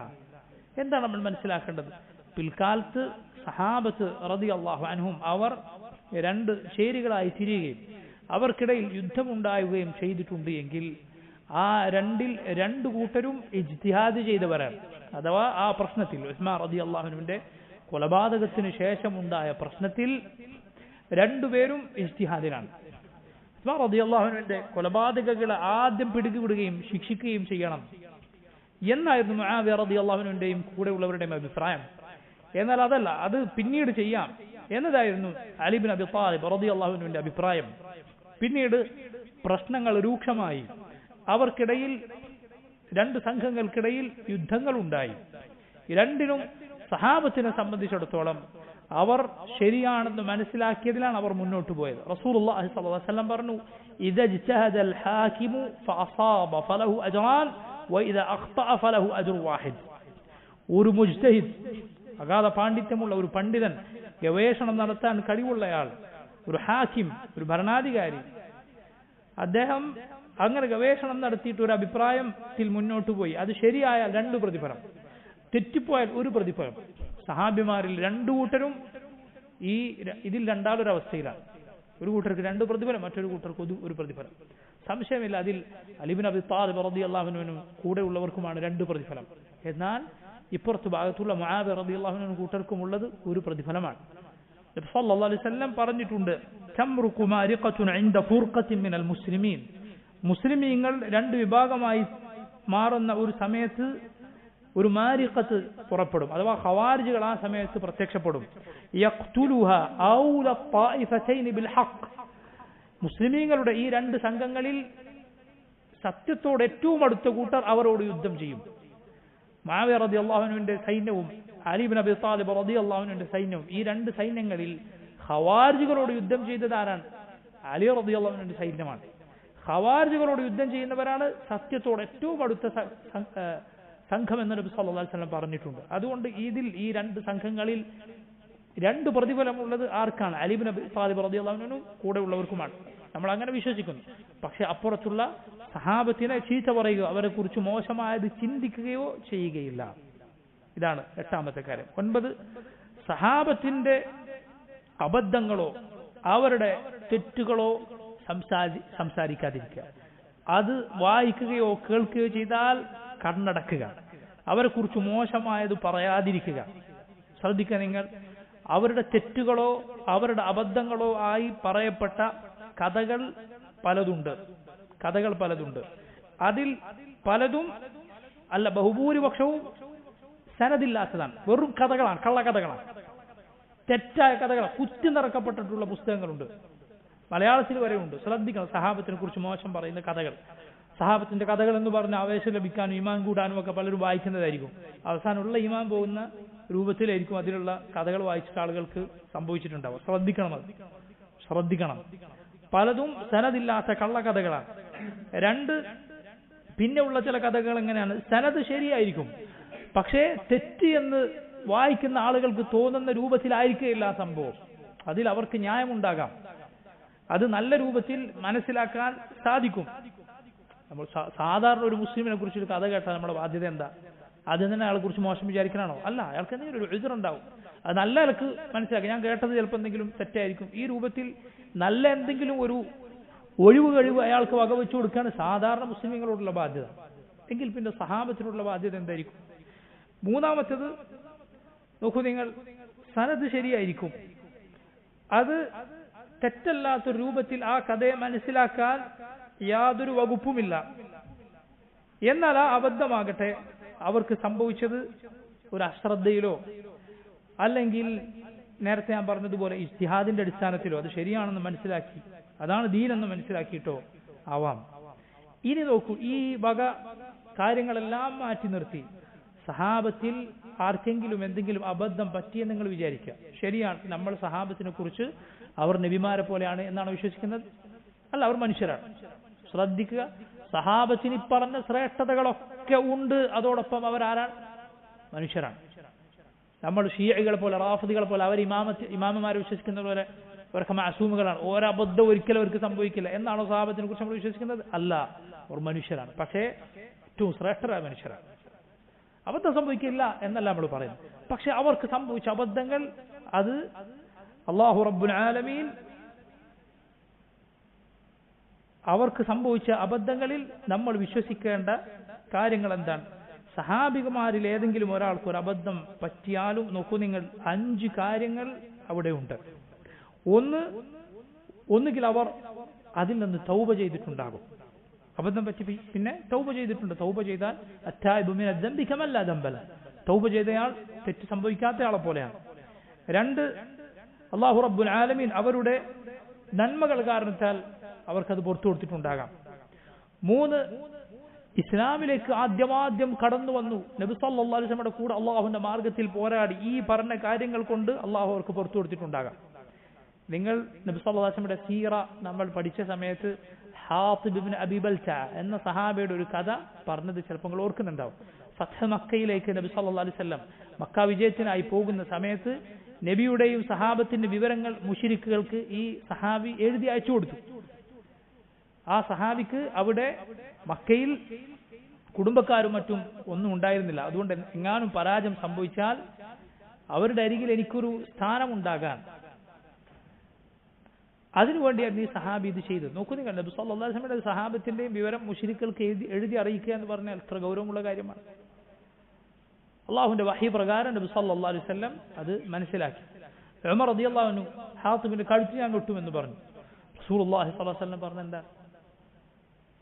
എന്താണ് നമ്മൾ മനസ്സിലാക്കേണ്ടത്? പിൽക്കാലത്ത് സഹാബത്ത് റളിയല്ലാഹു അൻഹും അവർ 2 ചേരികളായി തിരിയുകയും അവർക്കിടയിൽ യുദ്ധമുണ്ടാവുകയും ചെയ്തിട്ടുണ്ട് എങ്കിൽ ആ 2ൽ 2 കൂട്ടരും ഇജ്തിഹാദ് ചെയ്തവരാണ്. അഥവാ ആ പ്രശ്നത്തിൽ ഉസ്മാൻ റളിയല്ലാഹു അൻഹുവിന്റെ കൊലപാതകത്തിന് ശേഷമുണ്ടായ പ്രശ്നത്തിൽ 2 പേരും ഇജ്തിഹാദിലാണ്. ഉസ്മാൻ റളിയല്ലാഹു അൻഹുവിന്റെ കൊലപാതകങ്ങളെ ആദ്യം പിടികൂടുകയും ശിക്ഷിക്കുകയും ചെയ്യണം എന്നായിരുന്നു മുആവിയ റളിയല്ലാഹു അൻഹുവിന്റെയും കൂടെയുള്ളവരുടെയും അഭിപ്രായം. എന്നാൽ അതല്ല, അത് പിന്നീട് ചെയ്യാം എന്നതായിരുന്നു അലി ഇബ്നു അബി ത്വാലിബ് റളിയല്ലാഹു അൻഹുവിന്റെ അഭിപ്രായം. പിന്നീട് പ്രശ്നങ്ങൾ രൂക്ഷമായി. അവർക്കിടയിൽ രണ്ട് സംഘങ്ങൾക്കിടയിൽ യുദ്ധങ്ങളുണ്ടായി. രണ്ടിനും സഹാബത്തിനെ സംബന്ധിച്ചിടത്തോളം അവർ ശരിയാണെന്ന് മനസ്സിലാക്കിയതിലാണ് അവർ മുന്നോട്ട് പോയത്. റസൂലുള്ളാഹി സ്വല്ലല്ലാഹു അലൈഹി വസല്ലം പറഞ്ഞു, ഇദാ ഇജ്തഹദൽ ഹാകിമു ഫഅസാബ ഫലഹു അജ്റാൻ വഇദാ അഖ്തഅ ഫലഹു അജ്റു വാഹിദ്. ഒരു മുജ്തഹിദ്, അഗാധ പാണ്ഡിത്യമുള്ള ഒരു പണ്ഡിതൻ, ഗവേഷണം നടത്താൻ കഴിവുള്ളയാൾ, ഒരു ഹാക്കിം, ഒരു ഭരണാധികാരി, അദ്ദേഹം അങ്ങനെ ഗവേഷണം നടത്തിയിട്ട് ഒരു അഭിപ്രായത്തിൽ മുന്നോട്ട് പോയി. അത് ശരിയായാൽ 2 പ്രതിഫലം, തെറ്റിപ്പോയാൽ 1 പ്രതിഫലം. സഹാബിമാരിൽ 2 കൂട്ടരും ഇതിൽ രണ്ടാളൊരവസ്ഥയിലാണ്. ഒരു കൂട്ടർക്ക് 2 പ്രതിഫലം, മറ്റൊരു കൂട്ടർക്ക് 1 പ്രതിഫലം. സംശയമില്ല, അതിൽ അലി ഇബ്നു അബി ത്വാലിബ് റളിയല്ലാഹു അൻഹുവിനും കൂടെ ഉള്ളവർക്കുമാണ് 2 പ്രതിഫലം. എന്നാൽ ഇപ്പുറത്ത് ഭാഗത്തുള്ള മുആവിയ റളിയല്ലാഹു അൻഹു കൂട്ടർക്കും ഉള്ളത് 1 പ്രതിഫലമാണ്. നബി സല്ലല്ലാഹു അലൈഹി വസല്ലം പറഞ്ഞിട്ടുണ്ട്, തംറുഖു മാരിഖത്തുൻ ഇൻദ ഫുർഖത്തിൻ മിനൽ മുസ്ലിമീൻ. മുസ്ലിമീങ്ങൾ 2 വിഭാഗമായി മാറുന്ന ഒരു സമയത്ത് ഒരു മാരിഖത്ത് പുറപ്പെടും, അഥവാ ഖവാരിജുകൾ ആ സമയത്ത് പ്രത്യക്ഷപ്പെടും. യഖ്തുലുഹ ഔല ത്വായിഫതൈൻ ബിൽ ഹഖ്. മുസ്ലിമീങ്ങളുടെ ഈ 2 സംഘങ്ങളിൽ സത്യത്തോട് ഏറ്റവും അടുത്ത കൂട്ടർ അവരോട് യുദ്ധം ചെയ്യും. മുആവിയ റളിയല്ലാഹു അൻഹുവിന്റെ സൈന്യവും അലി ഇബ്നു അബി ത്വാലിബ് റളിയല്ലാഹു അൻഹുവിന്റെ സൈന്യവും, ഈ 2 സൈന്യങ്ങളിൽ ഖവാരിജുകളോട് യുദ്ധം ചെയ്തത് ആരാണ്? അലി റളിയല്ലാഹു അൻഹുവിന്റെ സൈന്യമാണ്. ഖവാരിജുകളോട് യുദ്ധം ചെയ്യുന്നവരാണ് സത്യത്തോട് ഏറ്റവും അടുത്ത സംഘം എന്ന് നബി സല്ലല്ലാഹു അലൈഹി വസല്ലം പറഞ്ഞിട്ടുണ്ട്. അതുകൊണ്ട് ഇതിൽ ഈ 2 സംഘങ്ങളിൽ 2 പ്രതിഫലമുള്ളത് ആർക്കാണ്? അലി ഇബ്നു അബി ത്വാലിബ് റളിയല്ലാഹു അൻഹു കൂടെ ഉള്ളവർക്കുമാണ്. നമ്മൾ അങ്ങനെ വിശ്വസിക്കുന്നു. പക്ഷെ അപ്പുറത്തുള്ള സഹാബത്തിനെ ചീത്ത പറയുക, അവരെ കുറിച്ച് മോശമായത് ചിന്തിക്കുകയോ ചെയ്യുകയില്ല. ഇതാണ് 8ാമത്തെ കാര്യം. 9, സഹാബത്തിന്റെ അബദ്ധങ്ങളോ അവരുടെ തെറ്റുകളോ സംസാരിക്കാതിരിക്കുക. അത് വായിക്കുകയോ കേൾക്കുകയോ ചെയ്താൽ കണ്ണടക്കുക. അവരെ കുറിച്ച് മോശമായത് പറയാതിരിക്കുക. ശ്രദ്ധിക്കുക നിങ്ങൾ, അവരുടെ തെറ്റുകളോ അവരുടെ അബദ്ധങ്ങളോ ആയി പറയപ്പെട്ട കഥകൾ പലതുണ്ട്. അതിൽ പലതും അല്ല, ബഹുഭൂരിപക്ഷവും സനദില്ലാത്തതാണ്. വെറും കഥകളാണ്, കള്ളക്കഥകളാണ്, തെറ്റായ കഥകളാണ്. കുത്തി നിറക്കപ്പെട്ടിട്ടുള്ള പുസ്തകങ്ങളുണ്ട്, മലയാളത്തിൽ വരെ ഉണ്ട്. ശ്രദ്ധിക്കണം, സഹാബത്തിനെ കുറിച്ച് മോശം പറയുന്ന കഥകൾ. സഹാബത്തിന്റെ കഥകൾ എന്ന് പറഞ്ഞ ആവേശം ലഭിക്കാനും ഈമാൻ കൂടാനും ഒക്കെ പലരും വായിക്കുന്നതായിരിക്കും. അവസാനമുള്ള ഈമാൻ പോകുന്ന രൂപത്തിലായിരിക്കും അതിലുള്ള കഥകൾ വായിച്ചിട്ട് ആളുകൾക്ക് സംഭവിച്ചിട്ടുണ്ടാവും. ശ്രദ്ധിക്കണം. പലതും സനദില്ലാത്ത കള്ളക്കഥകളാണ്. 2, പിന്നെ ഉള്ള ചില കഥകൾ എങ്ങനെയാണ്? സനത് ശരിയായിരിക്കും, പക്ഷേ തെറ്റ് എന്ന് വായിക്കുന്ന ആളുകൾക്ക് തോന്നുന്ന രൂപത്തിലായിരിക്കില്ല സംഭവം. അതിൽ അവർക്ക് ന്യായമുണ്ടാകാം. അത് നല്ല രൂപത്തിൽ മനസ്സിലാക്കാൻ സാധിക്കും. നമ്മൾ സാധാരണ ഒരു മുസ്ലിമിനെ കുറിച്ച് ഒരു കഥ കേട്ടാൽ നമ്മുടെ ബാധ്യത എന്താ? അത് തന്നെ അയാളെ കുറിച്ച് മോശം വിചാരിക്കണോ? അല്ല, അയാൾക്ക് എന്തെങ്കിലും ഒരു എതിരുണ്ടാവും. അത് നല്ല അയാൾക്ക് മനസ്സിലാക്കി, ഞാൻ കേട്ടത് ചിലപ്പോൾ എന്തെങ്കിലും തെറ്റായിരിക്കും. ഈ രൂപത്തിൽ നല്ല എന്തെങ്കിലും ഒരു ഒഴിവ് അയാൾക്ക് വകവെച്ചു കൊടുക്കുകയാണ് സാധാരണ മുസ്ലിമുകളോടുള്ള ബാധ്യത. എങ്കിൽ പിന്നെ സഹാബത്തിനുള്ള ബാധ്യത എന്തായിരിക്കും? 3ാമത്തേത് നോക്കൂ നിങ്ങൾ, സനദ് ശരിയായിരിക്കും, അത് തെറ്റല്ലാത്ത രൂപത്തിൽ ആ കഥയെ മനസ്സിലാക്കാൻ യാതൊരു വകുപ്പുമില്ല. എന്നാൽ ആ അബദ്ധമാകട്ടെ അവർക്ക് സംഭവിച്ചത് ഒരു അശ്രദ്ധയിലോ അല്ലെങ്കിൽ നേരത്തെ ഞാൻ പറഞ്ഞതുപോലെ ഇജ്തിഹാദിന്റെ അടിസ്ഥാനത്തിലോ അത് ശരിയാണെന്ന് മനസ്സിലാക്കി, അതാണ് ദീനെന്ന് മനസ്സിലാക്കിയിട്ടോ ആവാം. ഇനി നോക്കൂ, ഈ വക കാര്യങ്ങളെല്ലാം മാറ്റി നിർത്തി സഹാബത്തിൽ ആർക്കെങ്കിലും എന്തെങ്കിലും അബദ്ധം പറ്റിയെന്ന് നിങ്ങൾ വിചാരിക്കുക. ശരിയാണ്, നമ്മൾ സഹാബത്തിനെ കുറിച്ച് അവർ നബിമാരെ പോലെയാണ് എന്നാണ് വിശ്വസിക്കുന്നത്? അല്ല, അവർ മനുഷ്യരാണ്. ശ്രദ്ധിക്കുക, സഹാബത്തിന് പറഞ്ഞ ശ്രേഷ്ഠതകളൊക്കെ ഉണ്ട്, അതോടൊപ്പം അവരാരാണ്? മനുഷ്യരാണ്. നമ്മൾ ഷിയകളെ പോലെ റാഫിദികളെ പോലെ അവർ ഇമാമമാരെ വിശ്വസിക്കുന്ന പോലെ അവർക്ക് മാസൂമുകളാണ്, ഒരബദ്ധം ഒരിക്കലും അവർക്ക് സംഭവിക്കില്ല എന്നാണോ സഹാബത്തിനെ കുറിച്ച് നമ്മൾ വിശ്വസിക്കുന്നത്? അല്ല, അവർ മനുഷ്യരാണ്, പക്ഷേ ഏറ്റവും ശ്രേഷ്ഠരായ മനുഷ്യരാണ്. അബദ്ധം സംഭവിക്കില്ല എന്നല്ല നമ്മൾ പറയുന്നത്. പക്ഷെ അവർക്ക് സംഭവിച്ച അബദ്ധങ്ങൾ അത് അല്ലാഹു റബ്ബുൽ ആലമീൻ അവർക്ക് സംഭവിച്ച അബദ്ധങ്ങളിൽ നമ്മൾ വിശ്വസിക്കേണ്ട കാര്യങ്ങൾ എന്താണ്? സഹാബികമാരിൽ ഏതെങ്കിലും ഒരാൾക്ക് ഒരു അബദ്ധം പറ്റിയാലും നോക്കൂ നിങ്ങൾ, 5 കാര്യങ്ങൾ അവിടെ ഉണ്ട്. ഒന്നുകിൽ അവർ അതിൽ നിന്ന് തൗബ ചെയ്തിട്ടുണ്ടാകും. അബദ്ധം പറ്റി പിന്നെ തൗബ ചെയ്തിട്ടുണ്ട്. തൗബ ചെയ്താൽ അത്തായിബു മിന ദംബി കമല്ലാ ദംബല, തൗബ ചെയ്തയാൾ തെറ്റ് സംഭവിക്കാത്ത ആളെ പോലെയാണ്. 2, അല്ലാഹു റബ്ബുൽ ആലമീൻ അവരുടെ നന്മകൾ കാരണത്താൽ അവർക്കത് പുറത്തു കൊടുത്തിട്ടുണ്ടാകാം. 3, ഇസ്ലാമിലേക്ക് ആദ്യമാദ്യം കടന്നു വന്നു നബി സല്ലല്ലാഹു അലൈഹി വസല്ലമയുടെ കൂടെ അള്ളാഹുവിന്റെ മാർഗത്തിൽ പോരാടി ഈ പറഞ്ഞ കാര്യങ്ങൾ കൊണ്ട് അള്ളാഹു അവർക്ക് പുറത്തു കൊടുത്തിട്ടുണ്ടാകാം. നിങ്ങൾ നബി സല്ലല്ലാഹു അലൈഹി വസല്ലമയുടെ സീറ നമ്മൾ പഠിച്ച സമയത്ത് ഹാത്തിബ് ഇബ്നു അബീ ബൽത എന്ന സഹാബിയുടെ ഒരു കഥ പറഞ്ഞത് ചിലപ്പോൾ നിങ്ങൾ ഓർക്കുന്നുണ്ടാവും. ഫത്ഹ് മക്കയിലേക്ക് നബി സല്ലല്ലാഹു അലൈഹി വസല്ലം മക്ക വിജയത്തിനായി പോകുന്ന സമയത്ത് നബിയുടെയും സഹാബത്തിന്റെ വിവരങ്ങൾ മുശ്രിക്കുകൾക്ക് ഈ സഹാബി എഴുതി അയച്ചു കൊടുത്തു. ആ സഹാബിക്ക് അവിടെ മക്കയിൽ കുടുംബക്കാരും മറ്റും ഒന്നും ഉണ്ടായിരുന്നില്ല. അതുകൊണ്ട് എങ്ങാനും പരാജയം സംഭവിച്ചാൽ അവരുടെ അരികിൽ എനിക്കൊരു സ്ഥാനമുണ്ടാകാൻ അതിനുവേണ്ടിയാണ് ഈ സഹാബി ഇത് ചെയ്തത്. നോക്കൂ നിങ്ങൾ, നബി സല്ലല്ലാഹു അലൈഹി വസല്ലമയുടെ സഹാബത്തിന്റെയും വിവരം മുശ്രിക്കുകൾക്ക് എഴുതി അറിയിക്കുക എന്ന് പറഞ്ഞാൽ എത്ര ഗൗരവമുള്ള കാര്യമാണ്. അള്ളാഹുവിന്റെ വഹി പ്രകാരം നബി സല്ലല്ലാഹു അലൈഹി വസല്ലം അത് മനസ്സിലാക്കി. ഉമർ റളിയല്ലാഹു അൻഹു ഹാത്തിബിന്റെ കഴുത്ത് ഞാൻ വെട്ടുമെന്ന് പറഞ്ഞു. റസൂലുള്ളാഹി സ്വല്ലല്ലാഹു അലൈഹി വസല്ലം പറഞ്ഞെന്താ?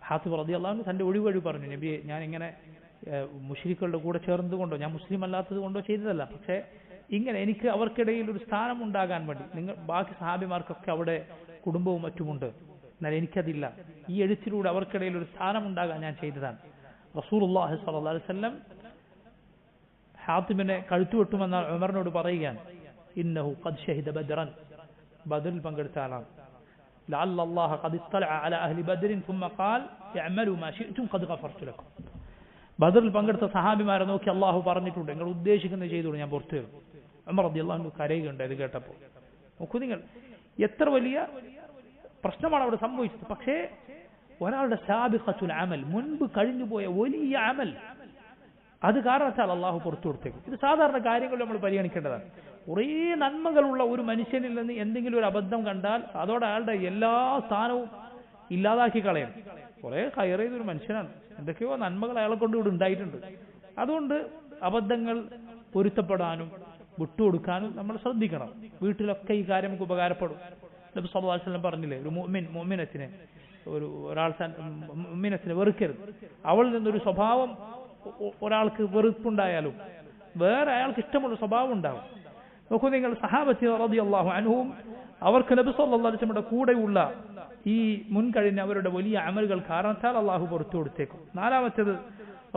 ഹാത്തിബ് റളിയല്ലാഹു അൻഹു തന്റെ ഒഴിവഴി പറഞ്ഞു, നബിയെ ഞാൻ ഇങ്ങനെ മുശ്രിക്കുകളുടെ കൂടെ ചേർന്നുകൊണ്ടോ ഞാൻ മുസ്ലിം അല്ലാത്തത് കൊണ്ടോ ചെയ്തതല്ല, പക്ഷേ ഇങ്ങനെ എനിക്ക് അവർക്കിടയിൽ ഒരു സ്ഥാനം ഉണ്ടാകാൻ വേണ്ടി, നിങ്ങൾ ബാക്കി സഹാബിമാർക്കൊക്കെ അവിടെ കുടുംബവും മറ്റുമുണ്ട്, എന്നാൽ എനിക്കതില്ല, ഈ എഴുത്തിലൂടെ അവർക്കിടയിൽ ഒരു സ്ഥാനം ഉണ്ടാകാൻ ഞാൻ ചെയ്തതാണ്. റസൂലുള്ളാഹി സ്വല്ലല്ലാഹു അലൈഹി വസല്ലം ഹാത്തിബിനെ കഴുത്തുവെട്ടുമെന്ന ഉമറിനോട് പറയുകയാണ്, ഇന്നഹു ഖദ് ഷഹിദ ബദ്റൻ, ബദറിൽ പങ്കെടുത്ത ആളാണ്. ലഅല്ല അല്ലാഹ ഖദ് ഇത്തലഅ അലാ അഹ്ലി ബദ്റിൻ ثم قال اعملوا ما شئتم قد غفرت لكم. ബദറിൽ പങ്കെടുത്ത സഹാബിമാരെ നോക്കി അല്ലാഹു പറഞ്ഞിട്ടുണ്ട്, നിങ്ങൾ ഉദ്ദേശിക്കുന്നത് ചെയ്തോളൂ, ഞാൻ പുറത്തു തരും. ഉമർ റളിയല്ലാഹു അൻഹു കരയുകയുണ്ട് ഇത് കേട്ടപ്പോൾ. നോക്കൂ നിങ്ങൾ, എത്ര വലിയ പ്രശ്നമാണ് അവിടെ സംഭവിച്ചത്. പക്ഷേ ഒരാളുടെ സാബിഖത്തുൽ അമൽ, മുൻപ് കഴിഞ്ഞുപോയ വലിയ അമൽ, അത് കാരണത്താൽ അള്ളാഹു പുറത്തു കൊടുത്തേക്കും. ഇത് സാധാരണ കാര്യങ്ങൾ നമ്മൾ പരിഗണിക്കേണ്ടതാണ്. കുറേ നന്മകളുള്ള ഒരു മനുഷ്യനിൽ നിന്ന് എന്തെങ്കിലും ഒരു അബദ്ധം കണ്ടാൽ അതോടെ അയാളുടെ എല്ലാ സ്ഥാനവും ഇല്ലാതാക്കി കളയും. കുറെ ഹയർ ചെയ്തൊരു മനുഷ്യനാണ്, എന്തൊക്കെയോ നന്മകൾ അയാളെ കൊണ്ട് ഇവിടെ ഉണ്ടായിട്ടുണ്ട്. അതുകൊണ്ട് അബദ്ധങ്ങൾ പൊരുത്തപ്പെടാനും വിട്ടുകൊടുക്കാനും നമ്മൾ ശ്രദ്ധിക്കണം. വീട്ടിലൊക്കെ ഈ കാര്യം നമുക്ക് ഉപകാരപ്പെടും. നബി സല്ലല്ലാഹു അലൈഹി വസല്ലം പറഞ്ഞില്ലേ, ഒരു മുഅ്മിനത്തിനെ മുഅ്മിനത്തിനെ വെറുക്കരുത്. അവളിൽ നിന്നൊരു സ്വഭാവം ഒരാൾക്ക് വെറുപ്പുണ്ടായാലും വേറെ അയാൾക്ക് ഇഷ്ടമുള്ള സ്വഭാവം ഉണ്ടാവും. നോക്കൂ നിങ്ങൾ, സഹാബത്തി റളിയല്ലാഹു അൻഹും അവർക്ക് നബി സല്ലല്ലാഹു അലൈഹി വസല്ലമയുടെ കൂടെയുള്ള ഈ മുൻകഴിഞ്ഞ അവരുടെ വലിയ അമലുകൾ കാരണത്താൽ അള്ളാഹു പുറത്തു കൊടുത്തേക്കും. 4-മത്തേത്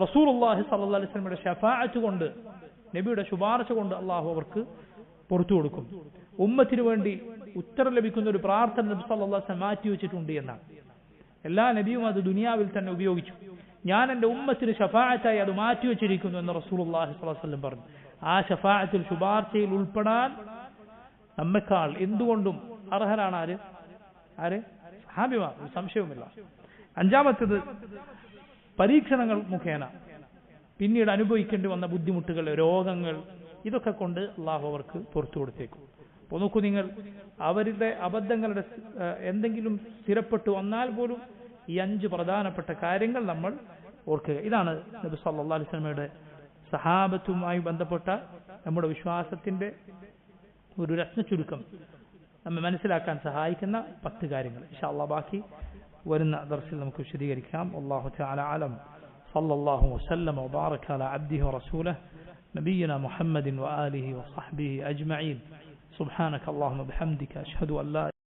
റസൂലുള്ളാഹി സ്വല്ലല്ലാഹു അലൈഹി വസല്ലമയുടെ ശഫാഅത്ത് കൊണ്ട്, നബിയുടെ ശുപാർശ കൊണ്ട് അള്ളാഹു അവർക്ക് പുറത്തു കൊടുക്കും. ഉമ്മത്തിന് വേണ്ടി ഉത്തരം ലഭിക്കുന്ന ഒരു പ്രാർത്ഥന നബി സല്ലല്ലാഹു അലൈഹി വസല്ലം മാറ്റി വെച്ചിട്ടുണ്ട് എന്നാണ്. എല്ലാ നബിയും അത് ദുനിയാവിൽ തന്നെ ഉപയോഗിച്ചു. ഞാൻ എന്റെ ഉമ്മത്തിന് ശഫാഅത്തായി അത് മാറ്റി വെച്ചിരിക്കുന്നു എന്ന് റസൂലുള്ളാഹി സ്വല്ലല്ലാഹു അലൈഹി വസല്ലം പറഞ്ഞു. ആ ശഫാഅത്തിൽ, ശുപാർശയിൽ ഉൾപ്പെടാൻ നമ്മെക്കാൾ എന്തുകൊണ്ടും അർഹരാണ് ആര്? സഹാബിമാർ, ഒരു സംശയവുമില്ല. 5-മത്തേത് പരീക്ഷണങ്ങൾ മുഖേന പിന്നീട് അനുഭവിക്കേണ്ടി വന്ന ബുദ്ധിമുട്ടുകൾ, രോഗങ്ങൾ, ഇതൊക്കെ കൊണ്ട് അള്ളാഹു അവർക്ക് പുറത്തു കൊടുത്തേക്കും. അപ്പോൾ നോക്കൂ നിങ്ങൾ, അവരുടെ അബദ്ധങ്ങളുടെ എന്തെങ്കിലും സ്ഥിരപ്പെട്ടു വന്നാൽ പോലും ഈ 5 പ്രധാനപ്പെട്ട കാര്യങ്ങൾ നമ്മൾ ഓർക്കുക. ഇതാണ് നബി സല്ലല്ലാഹു അലൈഹി വസല്ലമയുടെ സഹാബത്തുമായി ബന്ധപ്പെട്ട നമ്മുടെ വിശ്വാസത്തിന്റെ ഒരു രത്ന ചുരുക്കം നമ്മെ മനസ്സിലാക്കാൻ സഹായിക്കുന്ന 10 കാര്യങ്ങൾ. ഇൻഷാ അല്ലാഹ് ബാക്കി വരുന്ന ദർസിൽ നമുക്ക് വിശദീകരിക്കാം. അല്ലാഹു തആല അലം. സല്ലല്ലാഹു വസല്ലമ വബാറക അലാ അബ്ദിഹി വറസൂലിഹി നബിയിന മുഹമ്മദിൻ വആലിഹി വസഹ്ബിഹി അജ്മഈൻ. സുബ്ഹാനക അല്ലാഹുമ്മ ബിഹംദിക അഷ്ഹദു അൻ ലാ